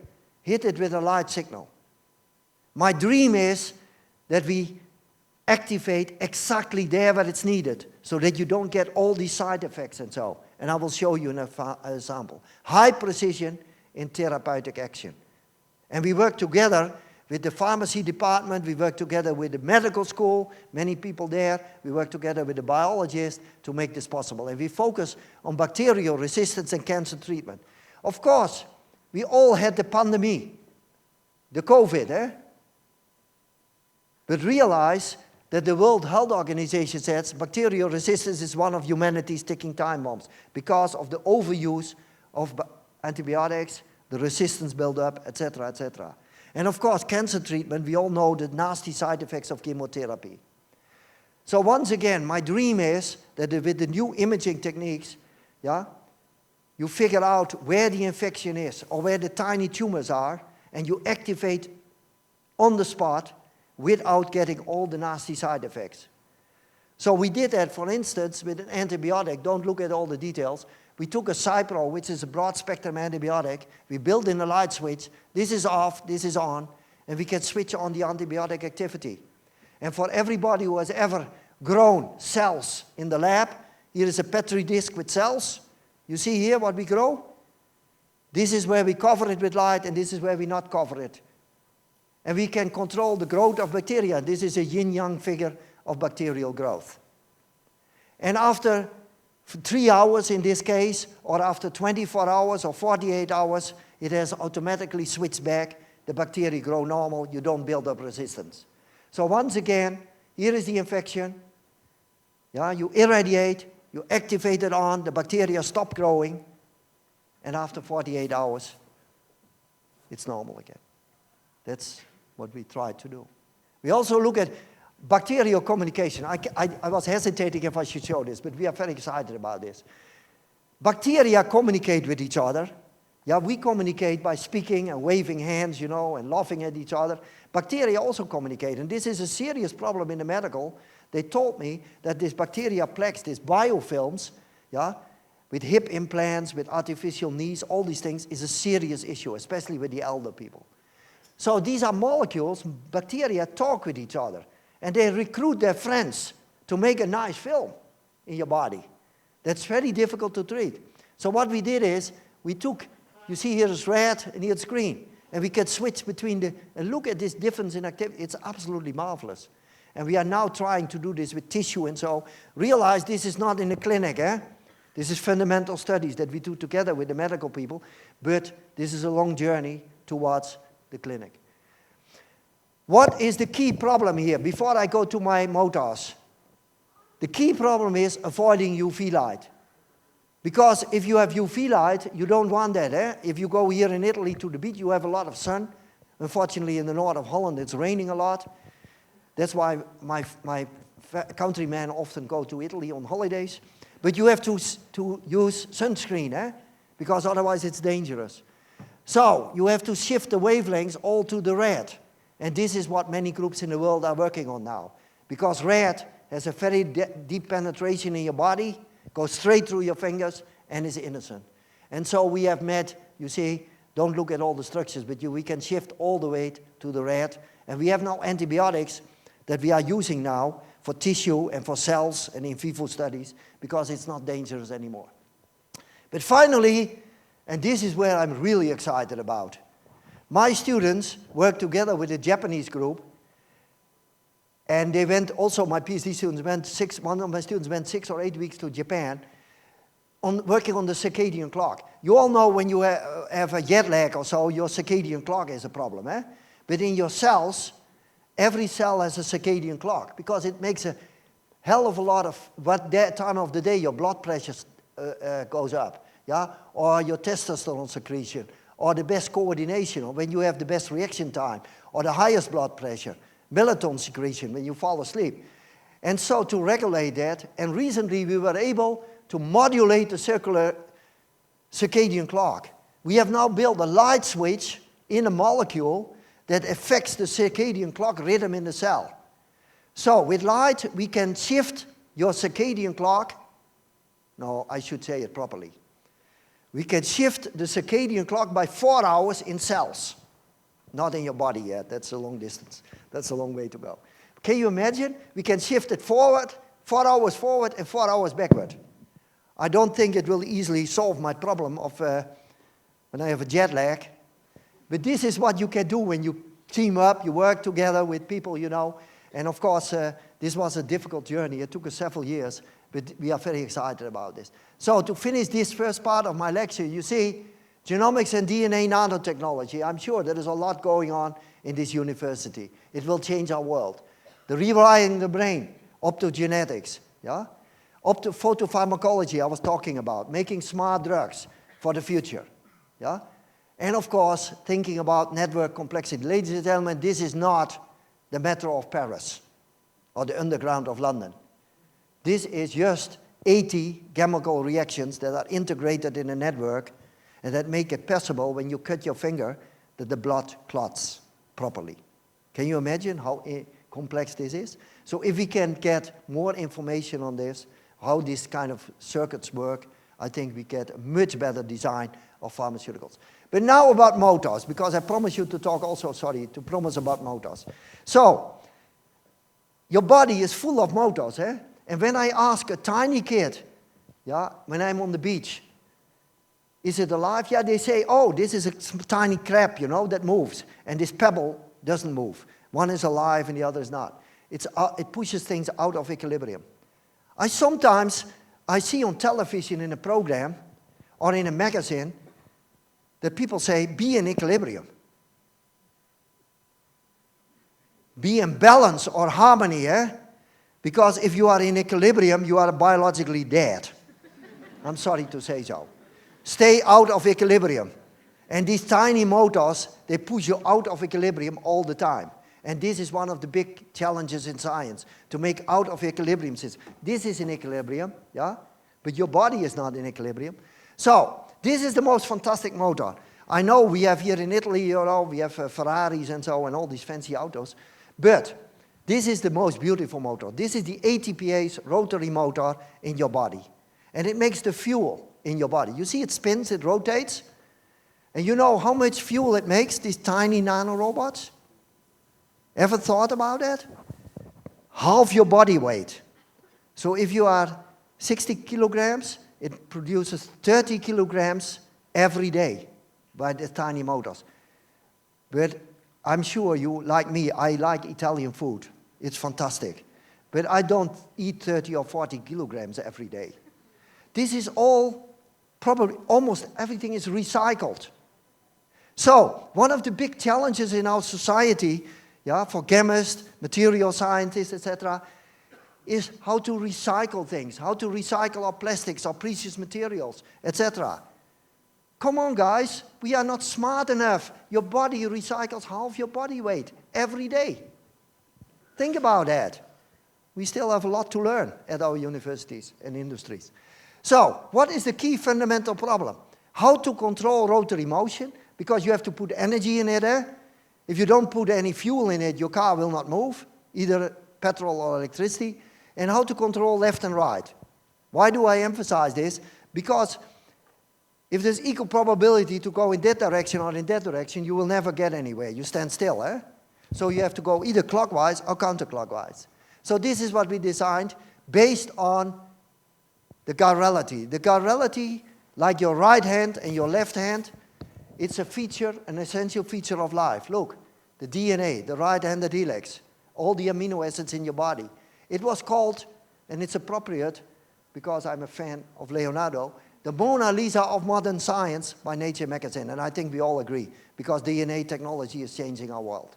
hit it with a light signal. My dream is that we activate exactly there where it's needed, so that you don't get all these side effects and so. And I will show you an example. High precision in therapeutic action. And we work together with the pharmacy department, we work together with the medical school, many people there. We work together with the biologists to make this possible. And we focus on bacterial resistance and cancer treatment. Of course, we all had the pandemic, the COVID, But realize that the World Health Organization says bacterial resistance is one of humanity's ticking time bombs because of the overuse of antibiotics, the resistance buildup, etc., etc. And of course, cancer treatment, we all know the nasty side effects of chemotherapy. So once again, my dream is that with the new imaging techniques, you figure out where the infection is or where the tiny tumors are, and you activate on the spot without getting all the nasty side effects. So we did that, for instance, with an antibiotic. Don't look at all the details. We took a Cipro, which is a broad-spectrum antibiotic. We built in a light switch. This is off, this is on, and we can switch on the antibiotic activity. And for everybody who has ever grown cells in the lab, here is a Petri dish with cells. You see here what we grow? This is where we cover it with light, and this is where we not cover it. And we can control the growth of bacteria. This is a yin-yang figure of bacterial growth. And after 3 hours in this case, or after 24 hours or 48 hours, it has automatically switched back. The bacteria grow normal. You don't build up resistance. So once again, here is the infection. You irradiate, you activate it on, the bacteria stop growing, and after 48 hours, it's normal again. That's what we try to do. We also look at bacterial communication. I was hesitating if I should show this, but we are very excited about this. Bacteria communicate with each other. We communicate by speaking and waving hands, and laughing at each other. Bacteria also communicate, and this is a serious problem in the medical. They told me that this bacteria plaques, these biofilms, with hip implants, with artificial knees, all these things is a serious issue, especially with the elder people. So these are molecules, bacteria talk with each other, and they recruit their friends to make a nice film in your body. That's very difficult to treat. So what we did is, we took, you see here is red and here it's green, and we can switch between and look at this difference in activity. It's absolutely marvelous. And we are now trying to do this with tissue, and so realize this is not in the clinic, This is fundamental studies that we do together with the medical people, but this is a long journey towards the clinic. What is the key problem here? Before I go to my motors, the key problem is avoiding UV light. Because if you have UV light, you don't want that. If you go here in Italy to the beach, you have a lot of sun. Unfortunately, in the north of Holland, it's raining a lot. That's why my countrymen often go to Italy on holidays. But you have to use sunscreen, because otherwise it's dangerous. So you have to shift the wavelengths all to the red. And this is what many groups in the world are working on now. Because red has a very deep penetration in your body, goes straight through your fingers, and is innocent. And so we have met, you see, don't look at all the structures, but we can shift all the way to the red. And we have now antibiotics that we are using now for tissue and for cells and in vivo studies, because it's not dangerous anymore. But finally, and this is where I'm really excited about, my students work together with a Japanese group, and they went, also my PhD students went one of my students went 6 or 8 weeks to Japan, working on the circadian clock. You all know when you have a jet lag or so, your circadian clock is a problem, But in your cells, every cell has a circadian clock, because it makes a hell of a lot of what that time of the day your blood pressure goes up, or your testosterone secretion, or the best coordination, or when you have the best reaction time, or the highest blood pressure, melatonin secretion when you fall asleep. And so to regulate that, and recently we were able to modulate the circular circadian clock. We have now built a light switch in a molecule that affects the circadian clock rhythm in the cell. So with light, we can shift your circadian clock. No, I should say it properly. We can shift the circadian clock by 4 hours in cells. Not in your body yet, that's a long distance. That's a long way to go. Can you imagine? We can shift it forward, 4 hours forward and 4 hours backward. I don't think it will easily solve my problem of when I have a jet lag. But this is what you can do when you team up, you work together with people, And of course, this was a difficult journey. It took us several years, but we are very excited about this. So to finish this first part of my lecture, you see, Genomics and DNA nanotechnology. I'm sure there is a lot going on in this university. It will change our world. The rewiring the brain, optogenetics, yeah? Photopharmacology I was talking about, making smart drugs for the future, yeah? And of course, thinking about network complexity. Ladies and gentlemen, this is not the metro of Paris or the underground of London. This is just 80 chemical reactions that are integrated in a network and that make it possible when you cut your finger that the blood clots properly. Can you imagine how complex this is? So if we can get more information on this, how these kind of circuits work, I think we get a much better design of pharmaceuticals. But now about motors, because I promised you to talk also, promise about motors. So, your body is full of motors, eh? And when I ask a tiny kid, yeah, when I'm on the beach, is it alive? Yeah, they say, oh, this is a tiny crab, you know, that moves. And this pebble doesn't move. One is alive and the other is not. It pushes things out of equilibrium. I see on television in a program or in a magazine that people say, be in equilibrium. Be in balance or harmony, eh? Because if you are in equilibrium, you are biologically dead. I'm sorry to say so. Stay out of equilibrium. And these tiny motors, they push you out of equilibrium all the time. And this is one of the big challenges in science, to make out of equilibrium systems. This is in equilibrium, yeah? But your body is not in equilibrium. So, this is the most fantastic motor. I know we have here in Italy, you know, we have Ferraris and so, and all these fancy autos. But this is the most beautiful motor. This is the ATPase rotary motor in your body. And it makes the fuel in your body. You see it spins, it rotates. And you know how much fuel it makes, these tiny nanorobots? Ever thought about that? Half your body weight. So if you are 60 kilograms, it produces 30 kilograms every day by the tiny motors. But I'm sure you, like me, I like Italian food. It's fantastic. But I don't eat 30 or 40 kilograms every day. This is all, probably almost everything is recycled. So, one of the big challenges in our society, yeah, for chemists, material scientists, etc., is how to recycle things, how to recycle our plastics, our precious materials, etc. Come on, guys, we are not smart enough. Your body recycles half your body weight every day. Think about that. We still have a lot to learn at our universities and industries. So, what is the key fundamental problem? How to control rotary motion, because you have to put energy in it. If you don't put any fuel in it, your car will not move, either petrol or electricity. And how to control left and right. Why do I emphasize this? Because if there's equal probability to go in that direction or in that direction, you will never get anywhere. You stand still, eh? So you have to go either clockwise or counterclockwise. So this is what we designed based on the chirality. The chirality, like your right hand and your left hand, it's a feature, an essential feature of life. Look, the DNA, the right-handed helix, all the amino acids in your body. It was called, and it's appropriate, because I'm a fan of Leonardo, the Mona Lisa of modern science by Nature magazine. And I think we all agree, because DNA technology is changing our world.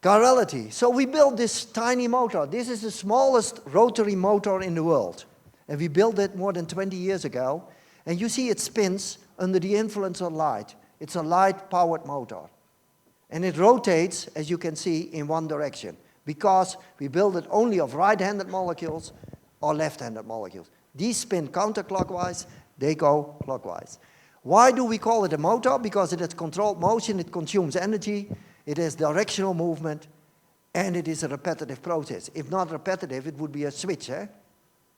Chirality. So we built this tiny motor. This is the smallest rotary motor in the world. And we built it more than 20 years ago. And you see it spins under the influence of light. It's a light-powered motor. And it rotates, as you can see, in one direction, because we build it only of right-handed molecules or left-handed molecules. These spin counterclockwise, they go clockwise. Why do we call it a motor? Because it has controlled motion, it consumes energy, it has directional movement, and it is a repetitive process. If not repetitive, it would be a switch, eh?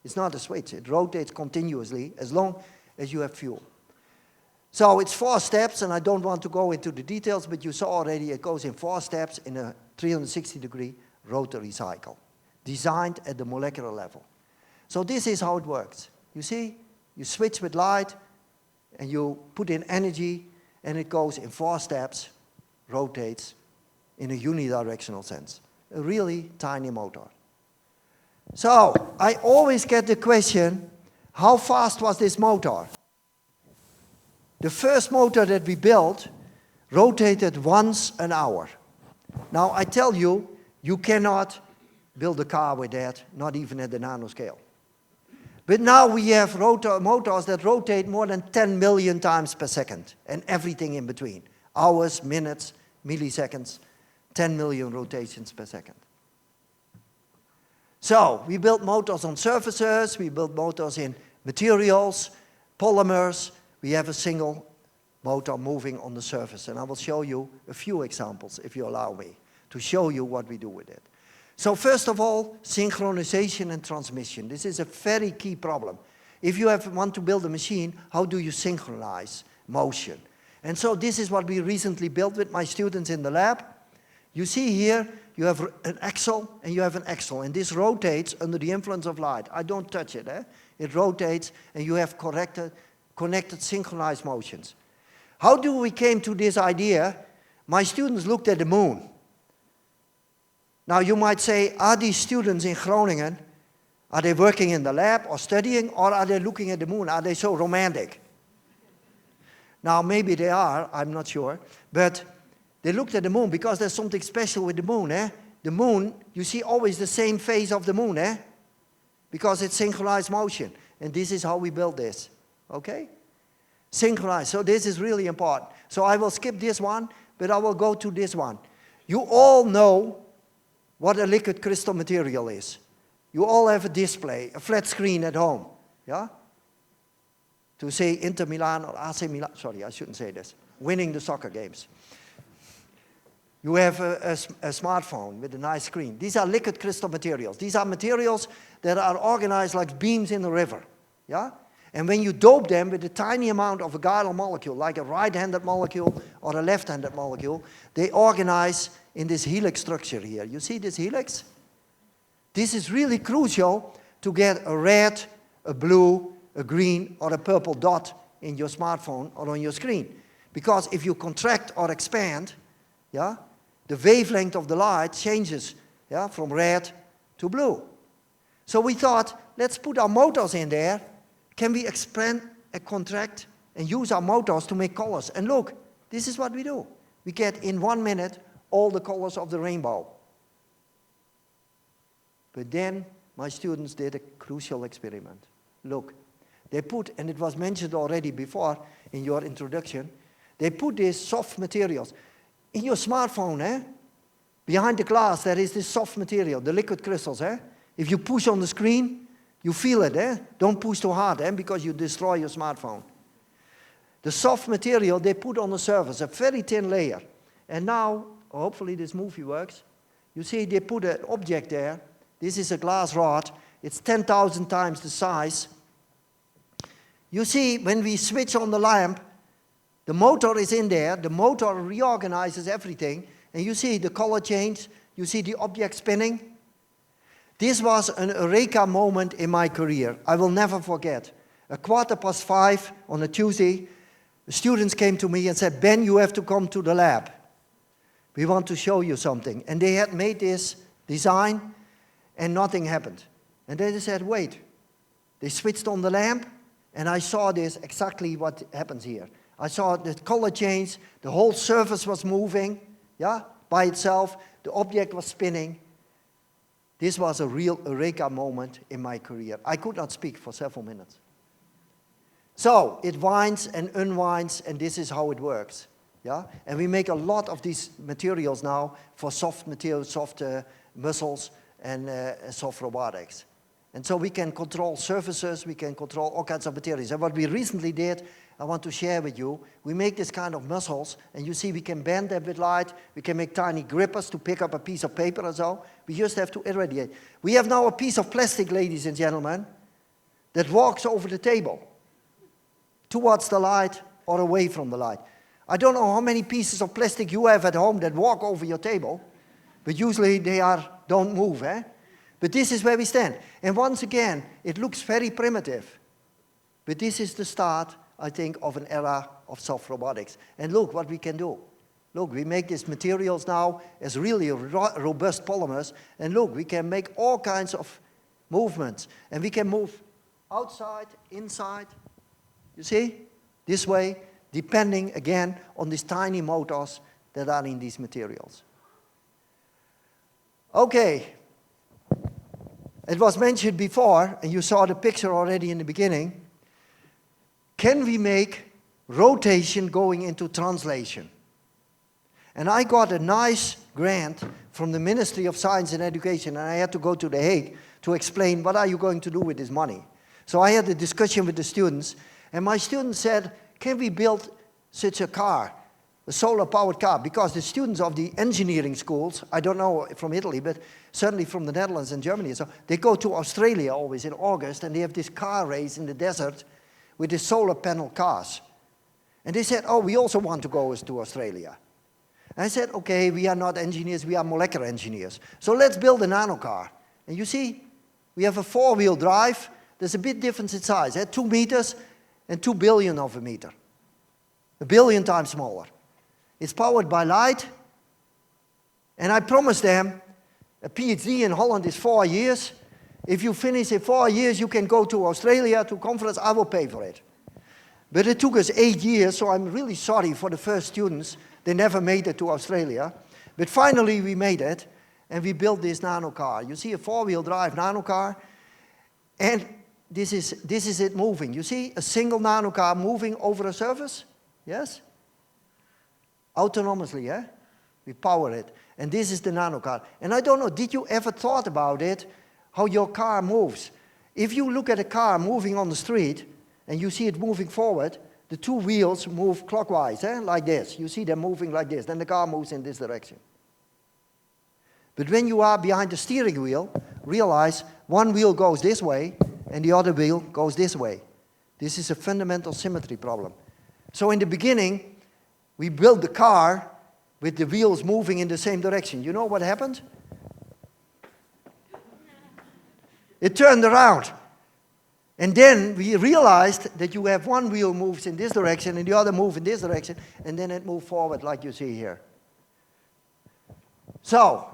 It's not a switch. It rotates continuously as long as you have fuel. So it's 4 steps, and I don't want to go into the details, but you saw already it goes in 4 steps in a 360-degree rotary cycle, designed at the molecular level. So this is how it works. You see, you switch with light, and you put in energy, and it goes in 4 steps, rotates in a unidirectional sense. A really tiny motor. So, I always get the question, how fast was this motor? The first motor that we built rotated once an hour. Now, I tell you, you cannot build a car with that, not even at the nanoscale. But now we have motors that rotate more than 10 million times per second, and everything in between. Hours, minutes, milliseconds, 10 million rotations per second. So, we built motors on surfaces, we built motors in materials, polymers. We have a single motor moving on the surface, and I will show you a few examples, if you allow me, to show you what we do with it. So first of all, synchronization and transmission. This is a very key problem. If you want to build a machine, how do you synchronize motion? And so this is what we recently built with my students in the lab. You see here, you have an axle and you have an axle, and this rotates under the influence of light. I don't touch it. It rotates, and you have connected synchronized motions. How do we came to this idea? My students looked at the moon. Now you might say, are these students in Groningen, are they working in the lab or studying, or are they looking at the moon? Are they so romantic? Now maybe they are, I'm not sure, but they looked at the moon because there's something special with the moon. The moon, you see always the same phase of the moon, because it's synchronized motion. And this is how we built this, okay? Synchronized, so this is really important. So I will skip this one, but I will go to this one. You all know what a liquid crystal material is. You all have a display, a flat screen at home, yeah? To say Inter Milan or AC Milan, sorry, I shouldn't say this, winning the soccer games. You have a smartphone with a nice screen. These are liquid crystal materials. These are materials that are organized like beams in a river, yeah? And when you dope them with a tiny amount of a chiral molecule, like a right-handed molecule or a left-handed molecule, they organize in this helix structure here. You see this helix? This is really crucial to get a red, a blue, a green, or a purple dot in your smartphone or on your screen. Because if you contract or expand, yeah, the wavelength of the light changes, yeah, from red to blue. So we thought, let's put our motors in there. Can we expand and contract and use our motors to make colors? And look, this is what we do. We get in 1 minute all the colors of the rainbow. But then my students did a crucial experiment. Look, they put, and it was mentioned already before in your introduction, they put these soft materials. In your smartphone, behind the glass there is this soft material, the liquid crystals. If you push on the screen, you feel it. Don't push too hard, because you destroy your smartphone. The soft material they put on the surface, a very thin layer. And now, hopefully this movie works. You see they put an object there. This is a glass rod. It's 10,000 times the size. You see, when we switch on the lamp, the motor is in there. The motor reorganizes everything. And you see the color change. You see the object spinning. This was an eureka moment in my career. I will never forget. 5:15 on a Tuesday, the students came to me and said, Ben, you have to come to the lab. We want to show you something. And they had made this design, and nothing happened. And then they said, wait. They switched on the lamp, and I saw this, exactly what happens here. I saw the color change, the whole surface was moving, yeah, by itself. The object was spinning. This was a real eureka moment in my career. I could not speak for several minutes. So it winds and unwinds, and this is how it works. Yeah? And we make a lot of these materials now for soft materials, soft muscles, and soft robotics. And so we can control surfaces, we can control all kinds of materials. And what we recently did, I want to share with you, we make this kind of muscles, and you see we can bend them with light, we can make tiny grippers to pick up a piece of paper or so. We just have to irradiate. We have now a piece of plastic, ladies and gentlemen, that walks over the table towards the light or away from the light. I don't know how many pieces of plastic you have at home that walk over your table, but usually they don't move. But this is where we stand. And once again, it looks very primitive, but this is the start, I think, of an era of soft robotics. And look what we can do. Look, we make these materials now as really robust polymers, and look, we can make all kinds of movements, and we can move outside, inside, you see, this way, depending, again, on these tiny motors that are in these materials. Okay. It was mentioned before, and you saw the picture already in the beginning. Can we make rotation going into translation? And I got a nice grant from the Ministry of Science and Education, and I had to go to The Hague to explain what are you going to do with this money. So I had a discussion with the students, and my students said, can we build such a car, a solar-powered car? Because the students of the engineering schools, I don't know from Italy, but certainly from the Netherlands and Germany, so they go to Australia always in August, and they have this car race in the desert with the solar panel cars. And they said, oh, we also want to go to Australia. And I said, okay, we are not engineers, we are molecular engineers. So let's build a nano car. And you see, we have a 4-wheel drive. There's a bit difference in size, 2 meters and 2 billion of a meter. 1 billion times smaller. It's powered by light. And I promised them, a PhD in Holland is 4 years. If you finish in 4 years, you can go to Australia to conference, I will pay for it. But it took us 8 years, so I'm really sorry for the first students. They never made it to Australia. But finally we made it, and we built this nano car. You see a 4-wheel drive nano car, and this is it moving. You see a single nano car moving over a surface? Yes? Autonomously, yeah? We power it. And this is the nano car. And I don't know, did you ever thought about it, how your car moves? If you look at a car moving on the street, and you see it moving forward, the 2 wheels move clockwise, like this. You see them moving like this. Then the car moves in this direction. But when you are behind the steering wheel, realize one wheel goes this way, and the other wheel goes this way. This is a fundamental symmetry problem. So in the beginning, we built the car with the wheels moving in the same direction. You know what happened? It turned around. And then we realized that you have one wheel moves in this direction and the other move in this direction, and then it moved forward like you see here. So,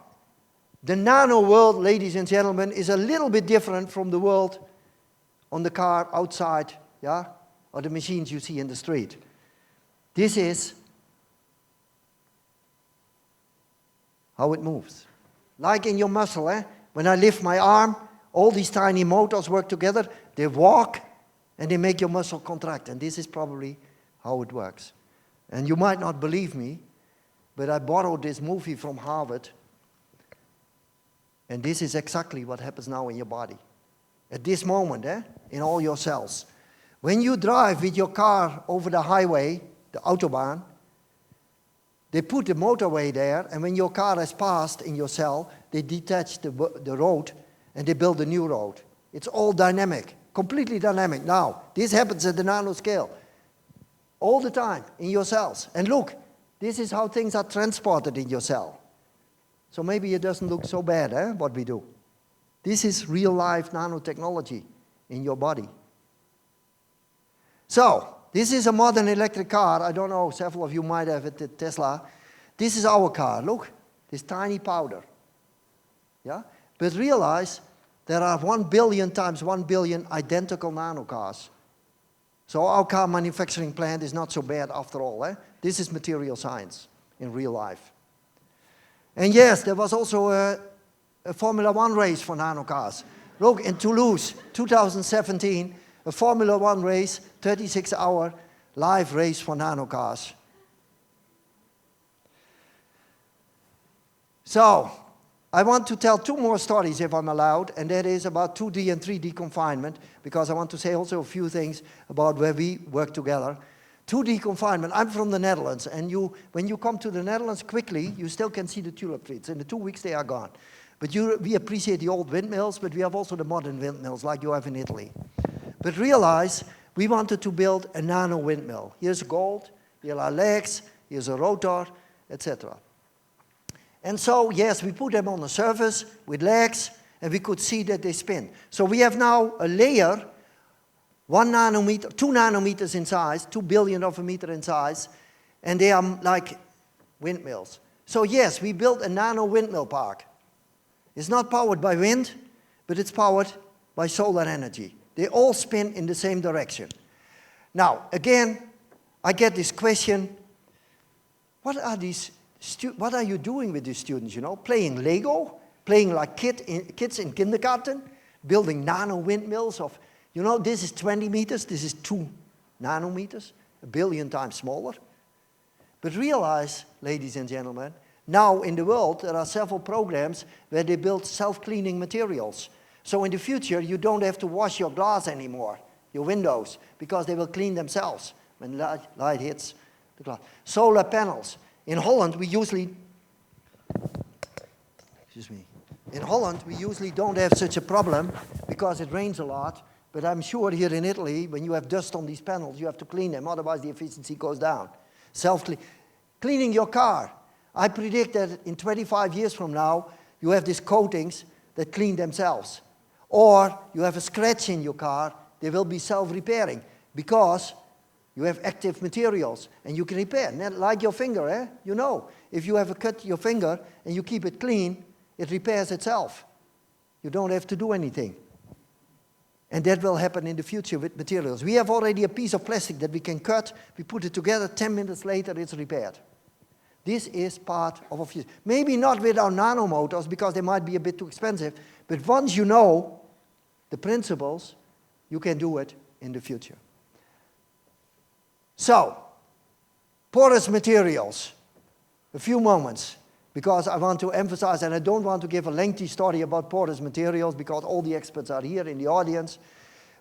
the nano world, ladies and gentlemen, is a little bit different from the world on the car outside, yeah, or the machines you see in the street. This is how it moves. Like in your muscle, when I lift my arm, all these tiny motors work together, they walk, and they make your muscle contract. And this is probably how it works. And you might not believe me, but I borrowed this movie from Harvard, and this is exactly what happens now in your body. At this moment, in all your cells. When you drive with your car over the highway, the Autobahn, they put the motorway there, and when your car has passed in your cell, they detach the road, and they build a new road. It's all dynamic, completely dynamic. Now, this happens at the nanoscale, all the time in your cells. And look, this is how things are transported in your cell. So maybe it doesn't look so bad, what we do. This is real-life nanotechnology in your body. So, this is a modern electric car. I don't know, several of you might have it at Tesla. This is our car. Look, this tiny powder. Yeah? But realize there are 1 billion times 1 billion identical nano cars. So our car manufacturing plant is not so bad after all. This is material science in real life. And yes, there was also a Formula 1 race for nano cars. Look, in Toulouse, 2017, a Formula 1 race, 36-hour live race for nano cars. So, I want to tell 2 more stories, if I'm allowed, and that is about 2D and 3D confinement, because I want to say also a few things about where we work together. 2D confinement, I'm from the Netherlands, and when you come to the Netherlands quickly, you still can see the tulip trees. In the 2 weeks, they are gone. But we appreciate the old windmills, but we have also the modern windmills, like you have in Italy. But realize, we wanted to build a nano windmill. Here's gold, here are legs, here's a rotor, etc. And so, yes, we put them on the surface with legs, and we could see that they spin. So we have now a layer, 1 nanometer, 2 nanometers in size, 2 billion of a meter in size, and they are like windmills. So yes, we built a nano windmill park. It's not powered by wind, but it's powered by solar energy. They all spin in the same direction. Now, again, I get this question, what are you doing with these students, you know? Playing Lego, playing like kids in kindergarten, building nano windmills of, you know, this is 20 meters, this is 2 nanometers, 1 billion times smaller. But realize, ladies and gentlemen, now in the world there are several programs where they build self-cleaning materials. So in the future you don't have to wash your glass anymore, your windows, because they will clean themselves when light hits the glass. Solar panels. In Holland we usually, in Holland we usually don't have such a problem because it rains a lot. But I'm sure here in Italy, when you have dust on these panels, you have to clean them, otherwise the efficiency goes down. Cleaning your car. I predict that in 25 years from now, you have these coatings that clean themselves. Or you have a scratch in your car, they will be self-repairing because you have active materials and you can repair. Like your finger, eh? You know, if you have cut your finger and you keep it clean, it repairs itself. You don't have to do anything. And that will happen in the future with materials. We have already a piece of plastic that we can cut, we put it together, 10 minutes later it's repaired. This is part of our future. Maybe not with our nanomotors because they might be a bit too expensive, but once you know the principles, you can do it in the future. So, porous materials, a few moments, because I want to emphasize, and I don't want to give a lengthy story about porous materials because all the experts are here in the audience,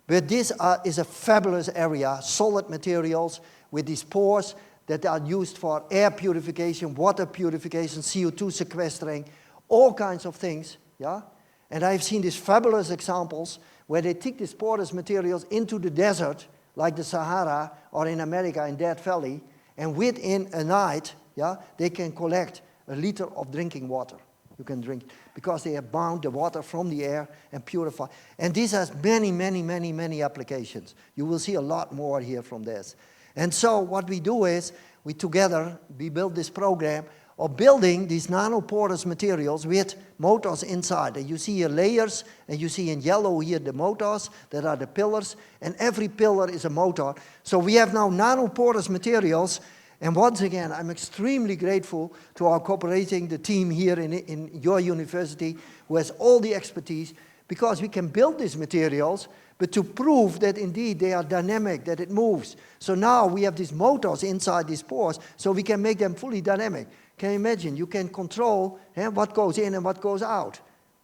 but this is a fabulous area, solid materials with these pores that are used for air purification, water purification, CO2 sequestering, all kinds of things, yeah? And I've seen these fabulous examples where they take these porous materials into the desert, like the Sahara or in America in Death Valley, and within a night, yeah, they can collect a liter of drinking water. You can drink because they have bound the water from the air and purify. And this has many, many, many, many applications. You will see a lot more here from this. And so what we do is, we build this program of building these nanoporous materials with motors inside. And you see here layers, and you see in yellow here the motors, that are the pillars, and every pillar is a motor. So we have now nanoporous materials. And once again, I'm extremely grateful to our cooperating, the team here in your university who has all the expertise, because we can build these materials, but to prove that indeed they are dynamic, that it moves. So now we have these motors inside these pores, so we can make them fully dynamic. Can you imagine? You can control what goes in and what goes out,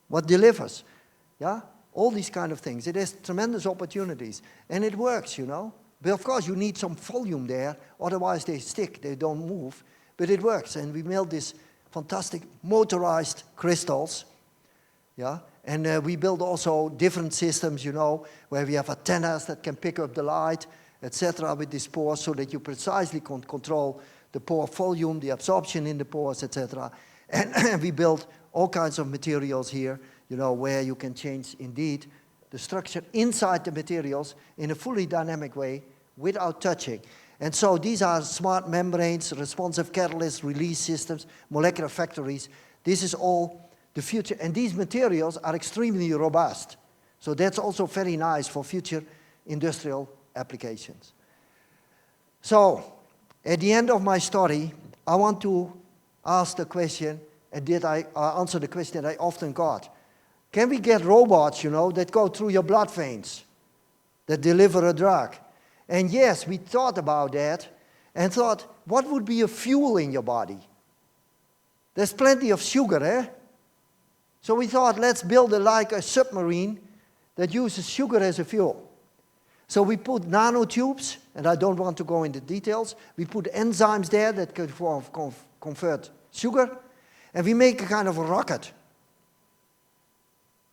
what delivers. Yeah? All these kind of things. It has tremendous opportunities. And it works, you know. But of course you need some volume there, otherwise they stick, they don't move. But it works, and we build these fantastic motorized crystals. Yeah? And we build also different systems, you know, where we have antennas that can pick up the light, etc. with these pores, so that you precisely control the pore volume, the absorption in the pores, etc. And we build all kinds of materials here, you know, where you can change indeed the structure inside the materials in a fully dynamic way without touching. And so these are smart membranes, responsive catalysts, release systems, molecular factories. This is all the future. And these materials are extremely robust. So that's also very nice for future industrial applications. So at the end of my story, I want to ask the question, and did I answer the question that I often got? Can we get robots, you know, that go through your blood veins, that deliver a drug? And yes, we thought about that and thought, what would be a fuel in your body? There's plenty of sugar, eh? So we thought, let's build like a submarine that uses sugar as a fuel. So we put nanotubes, and I don't want to go into details. We put enzymes there that could convert sugar, and we make a kind of a rocket.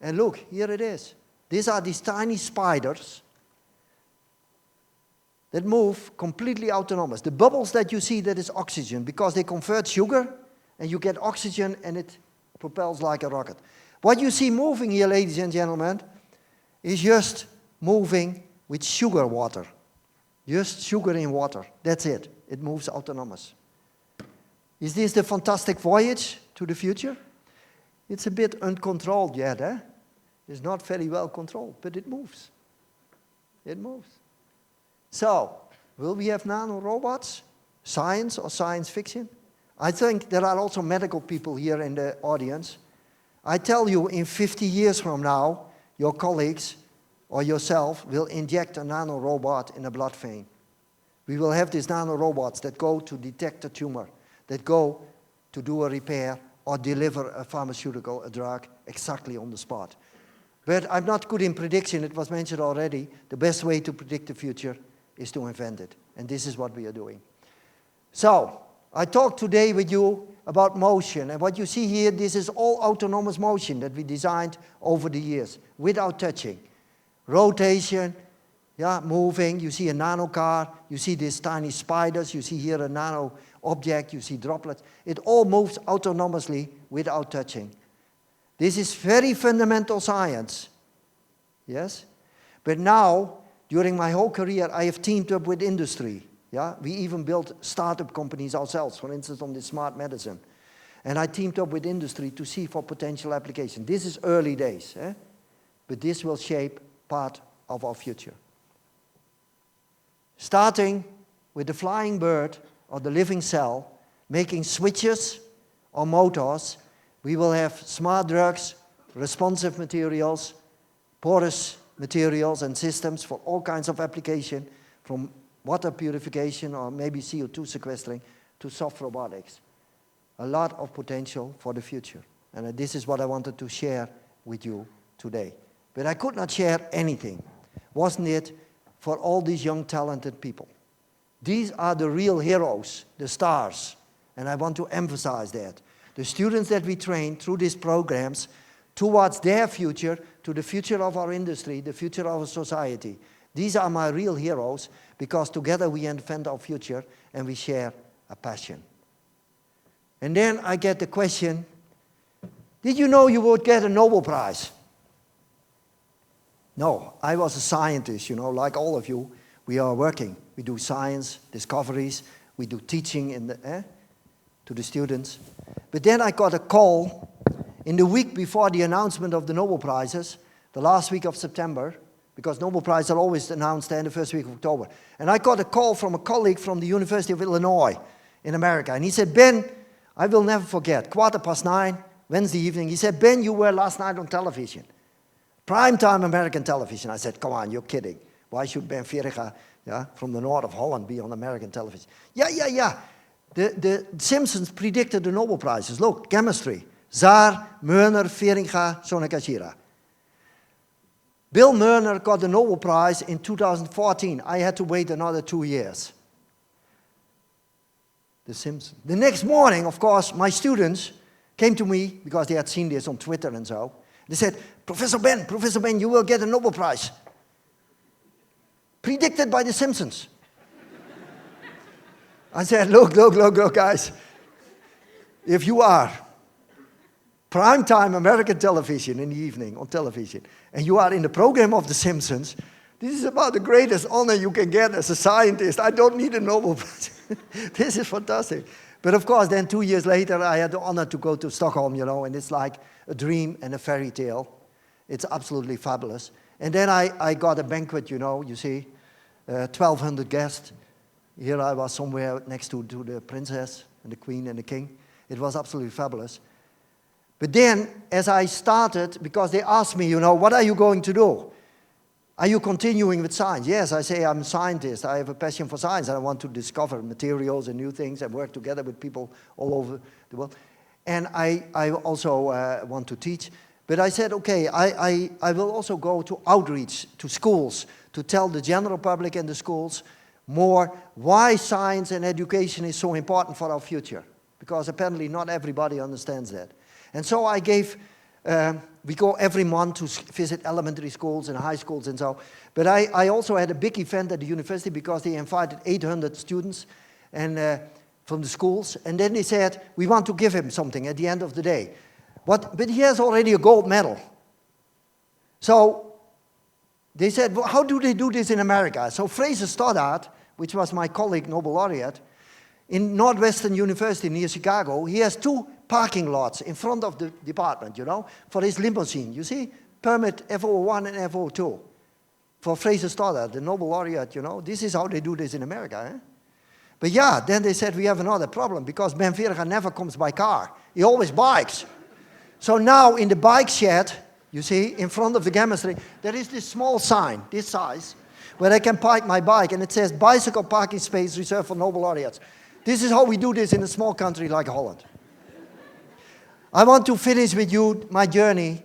And look, here it is. These are these tiny spiders that move completely autonomous. The bubbles that you see, that is oxygen, because they convert sugar, and you get oxygen, and it propels like a rocket. What you see moving here, ladies and gentlemen, is just moving with sugar water. Just sugar in water. That's it. It moves autonomous. Is this the fantastic voyage to the future? It's a bit uncontrolled yet, eh? It's not very well controlled, but it moves. It moves. So, Will we have nanorobots? Science or science fiction? I think there are also medical people here in the audience. I tell you, in 50 years from now, your colleagues or yourself will inject a nanorobot in a blood vein. We will have these nanorobots that go to detect a tumor, that go to do a repair or deliver a pharmaceutical, a drug, exactly on the spot. But I'm not good in prediction. It was mentioned already. The best way to predict the future is to invent it. And this is what we are doing. So, I talked today with you about motion. And what you see here, this is all autonomous motion that we designed over the years, without touching. Rotation, yeah, moving. You see a nano car. You see these tiny spiders. You see here a nano object. You see droplets. It all moves autonomously without touching. This is very fundamental science. Yes? But now, during my whole career, I have teamed up with industry. Yeah? We even built startup companies ourselves, for instance, on this smart medicine. And I teamed up with industry to see for potential application. This is early days, but this will shape part of our future. Starting with the flying bird or the living cell, making switches or motors, we will have smart drugs, responsive materials, porous materials and systems for all kinds of application, from water purification or maybe CO2 sequestering to soft robotics. A lot of potential for the future. And this is what I wanted to share with you today. But I could not share anything, wasn't it, for all these young talented people. These are the real heroes, the stars. And I want to emphasize that. The students that we train through these programs towards their future, to the future of our industry, the future of our society. These are my real heroes, because together we invent our future and we share a passion. And then I get the question, did you know you would get a Nobel Prize? No, I was a scientist, you know, like all of you. We are working. We do science, discoveries, we do teaching to the students. But then I got a call in the week before the announcement of the Nobel Prizes, the last week of September, because Nobel Prizes are always announced in the first week of October. And I got a call from a colleague from the University of Illinois in America. And he said, Ben, I will never forget, 9:15, Wednesday evening, he said, Ben, you were last night on television. Primetime American television. I said, come on, you're kidding. Why should Ben Feringa, from the north of Holland, be on American television? Yeah. The Simpsons predicted the Nobel Prizes. Look, chemistry. Zaar, Mörner, Feringa, Sonegashira. Bill Mörner got the Nobel Prize in 2014. I had to wait another 2 years. The Simpsons. The next morning, of course, my students came to me, because they had seen this on Twitter and so. They said, Professor Ben, you will get a Nobel Prize. Predicted by the Simpsons. I said, look, guys. If you are primetime American television in the evening, on television, and you are in the program of the Simpsons, this is about the greatest honor you can get as a scientist. I don't need a Nobel Prize. This is fantastic. But of course, then 2 years later, I had the honor to go to Stockholm, you know, and it's like a dream and a fairy tale. It's absolutely fabulous. And then I got a banquet, you know, you see, 1,200 guests. Here I was somewhere next to the princess and the queen and the king. It was absolutely fabulous. But then, as I started, because they asked me, you know, what are you going to do? Are you continuing with science? Yes, I say I'm a scientist. I have a passion for science. And I want to discover materials and new things and work together with people all over the world. And I also want to teach. But I said, okay, I will also go to outreach, to schools, to tell the general public and the schools more why science and education is so important for our future. Because apparently not everybody understands that. And so I gave, we go every month to visit elementary schools and high schools and so. But I also had a big event at the university because they invited 800 students and from the schools. And then they said, we want to give him something at the end of the day. But he has already a gold medal. So they said, well, how do they do this in America? So Fraser Stoddart, which was my colleague, Nobel laureate, in Northwestern University near Chicago, he has 2 parking lots in front of the department, you know, for his limousine. You see, permit F01 and F02. for Fraser Stoddart, the Nobel laureate, you know. This is how they do this in America, eh? But yeah, then they said we have another problem because Ben Feringa never comes by car. He always bikes. So now in the bike shed, you see, in front of the chemistry, there is this small sign, this size, where I can park my bike, and it says bicycle parking space reserved for Nobel laureates. This is how we do this in a small country like Holland. I want to finish with you my journey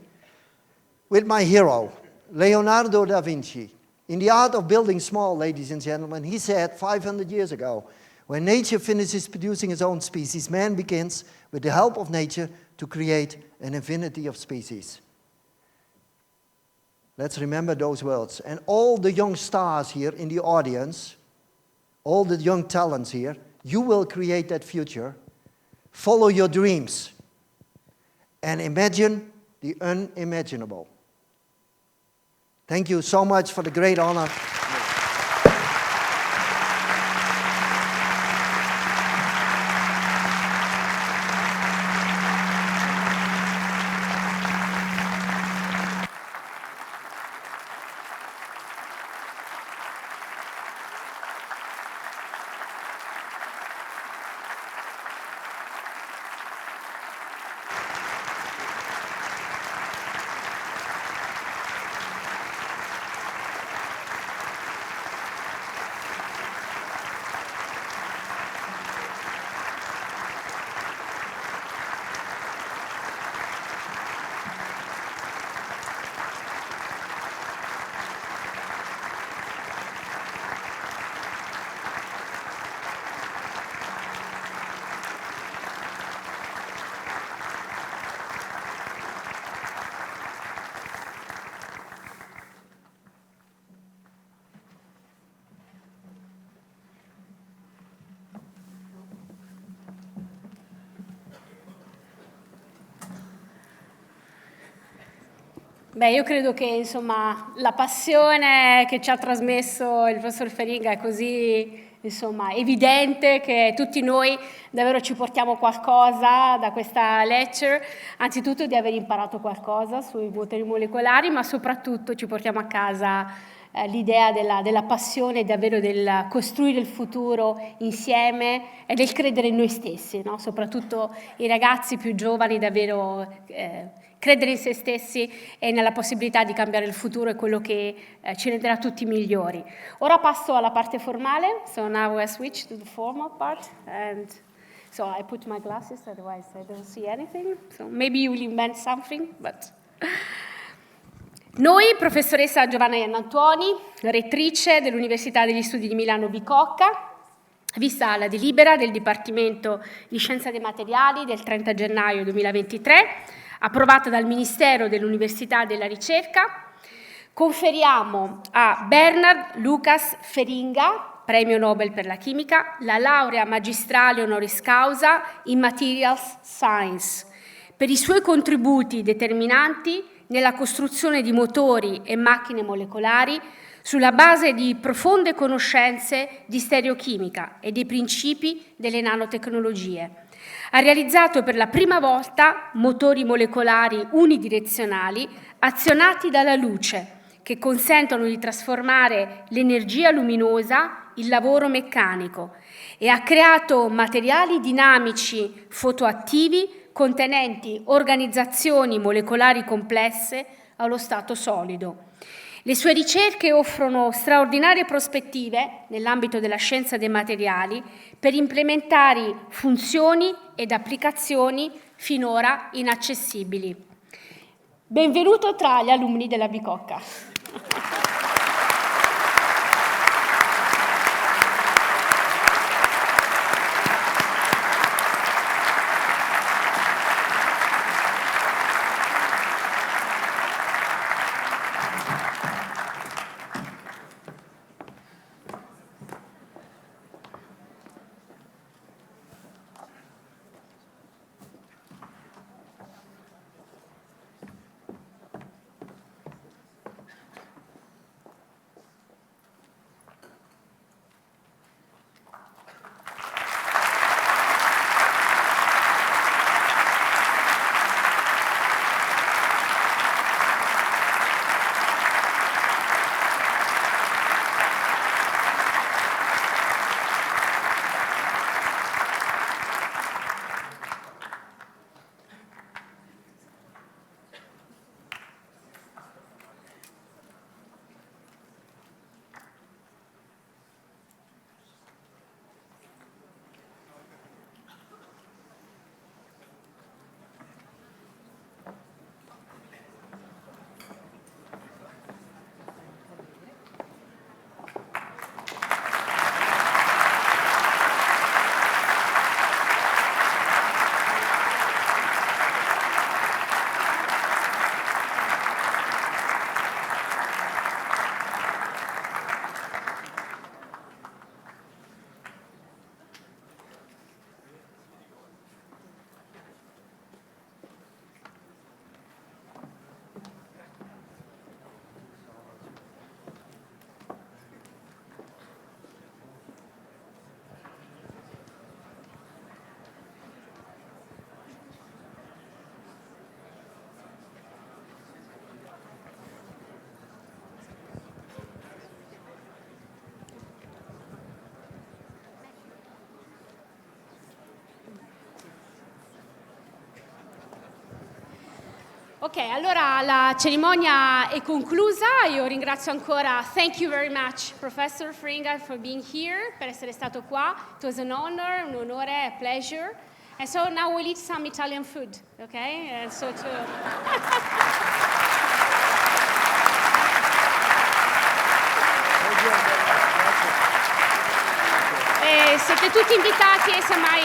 with my hero, Leonardo da Vinci. In The Art of Building Small, ladies and gentlemen, he said 500 years ago, when nature finishes producing its own species, man begins, with the help of nature, to create an infinity of species. Let's remember those words. And all the young stars here in the audience, all the young talents here, you will create that future. Follow your dreams and imagine the unimaginable. Thank you so much for the great honor. Beh, io credo che insomma la passione che ci ha trasmesso il professor Feringa è così insomma evidente che tutti noi davvero ci portiamo qualcosa da questa lecture, anzitutto di aver imparato qualcosa sui motori molecolari, ma soprattutto ci portiamo a casa l'idea della passione, davvero del costruire il futuro insieme e del credere in noi stessi, no? Soprattutto i ragazzi più giovani davvero credere in se stessi e nella possibilità di cambiare il futuro è quello che ci renderà tutti migliori. Ora passo alla parte formale, so now I switch to the formal part, and so I put my glasses, otherwise I don't see anything, so maybe you will invent something, but... Noi, professoressa Giovanna Iannantuoni, rettrice dell'Università degli Studi di Milano-Bicocca, vista la delibera del Dipartimento di Scienza dei Materiali del 30 gennaio 2023, approvata dal Ministero dell'Università e della Ricerca, conferiamo a Bernard Lucas Feringa, premio Nobel per la chimica, la laurea magistrale honoris causa in Materials Science, per i suoi contributi determinanti nella costruzione di motori e macchine molecolari sulla base di profonde conoscenze di stereochimica e dei principi delle nanotecnologie. Ha realizzato per la prima volta motori molecolari unidirezionali azionati dalla luce, che consentono di trasformare l'energia luminosa in lavoro meccanico, e ha creato materiali dinamici fotoattivi contenenti organizzazioni molecolari complesse allo stato solido. Le sue ricerche offrono straordinarie prospettive nell'ambito della scienza dei materiali per implementare funzioni ed applicazioni finora inaccessibili. Benvenuto tra gli alunni della Bicocca. Ok, allora la cerimonia è conclusa. Io ringrazio ancora, thank you very much, Professor Feringa, for being here, per essere stato qua. It was an honor, un onore, a pleasure. And so now we'll eat some Italian food, okay? And so siete tutti invitati, e semmai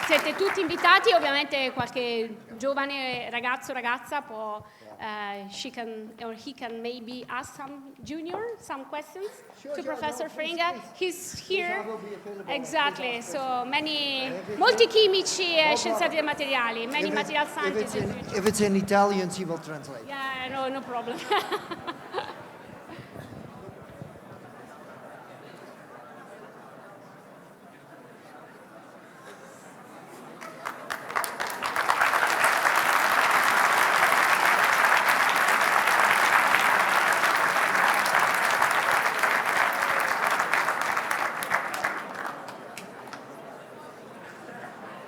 siete tutti invitati, ovviamente qualche giovane ragazzo o ragazza può, he can maybe ask some questions to Professor Feringa. He's here. Exactly. So molti chimici e scienziati dei materiali, many material scientists. If it's in Italian, she will translate. Yeah, no problem.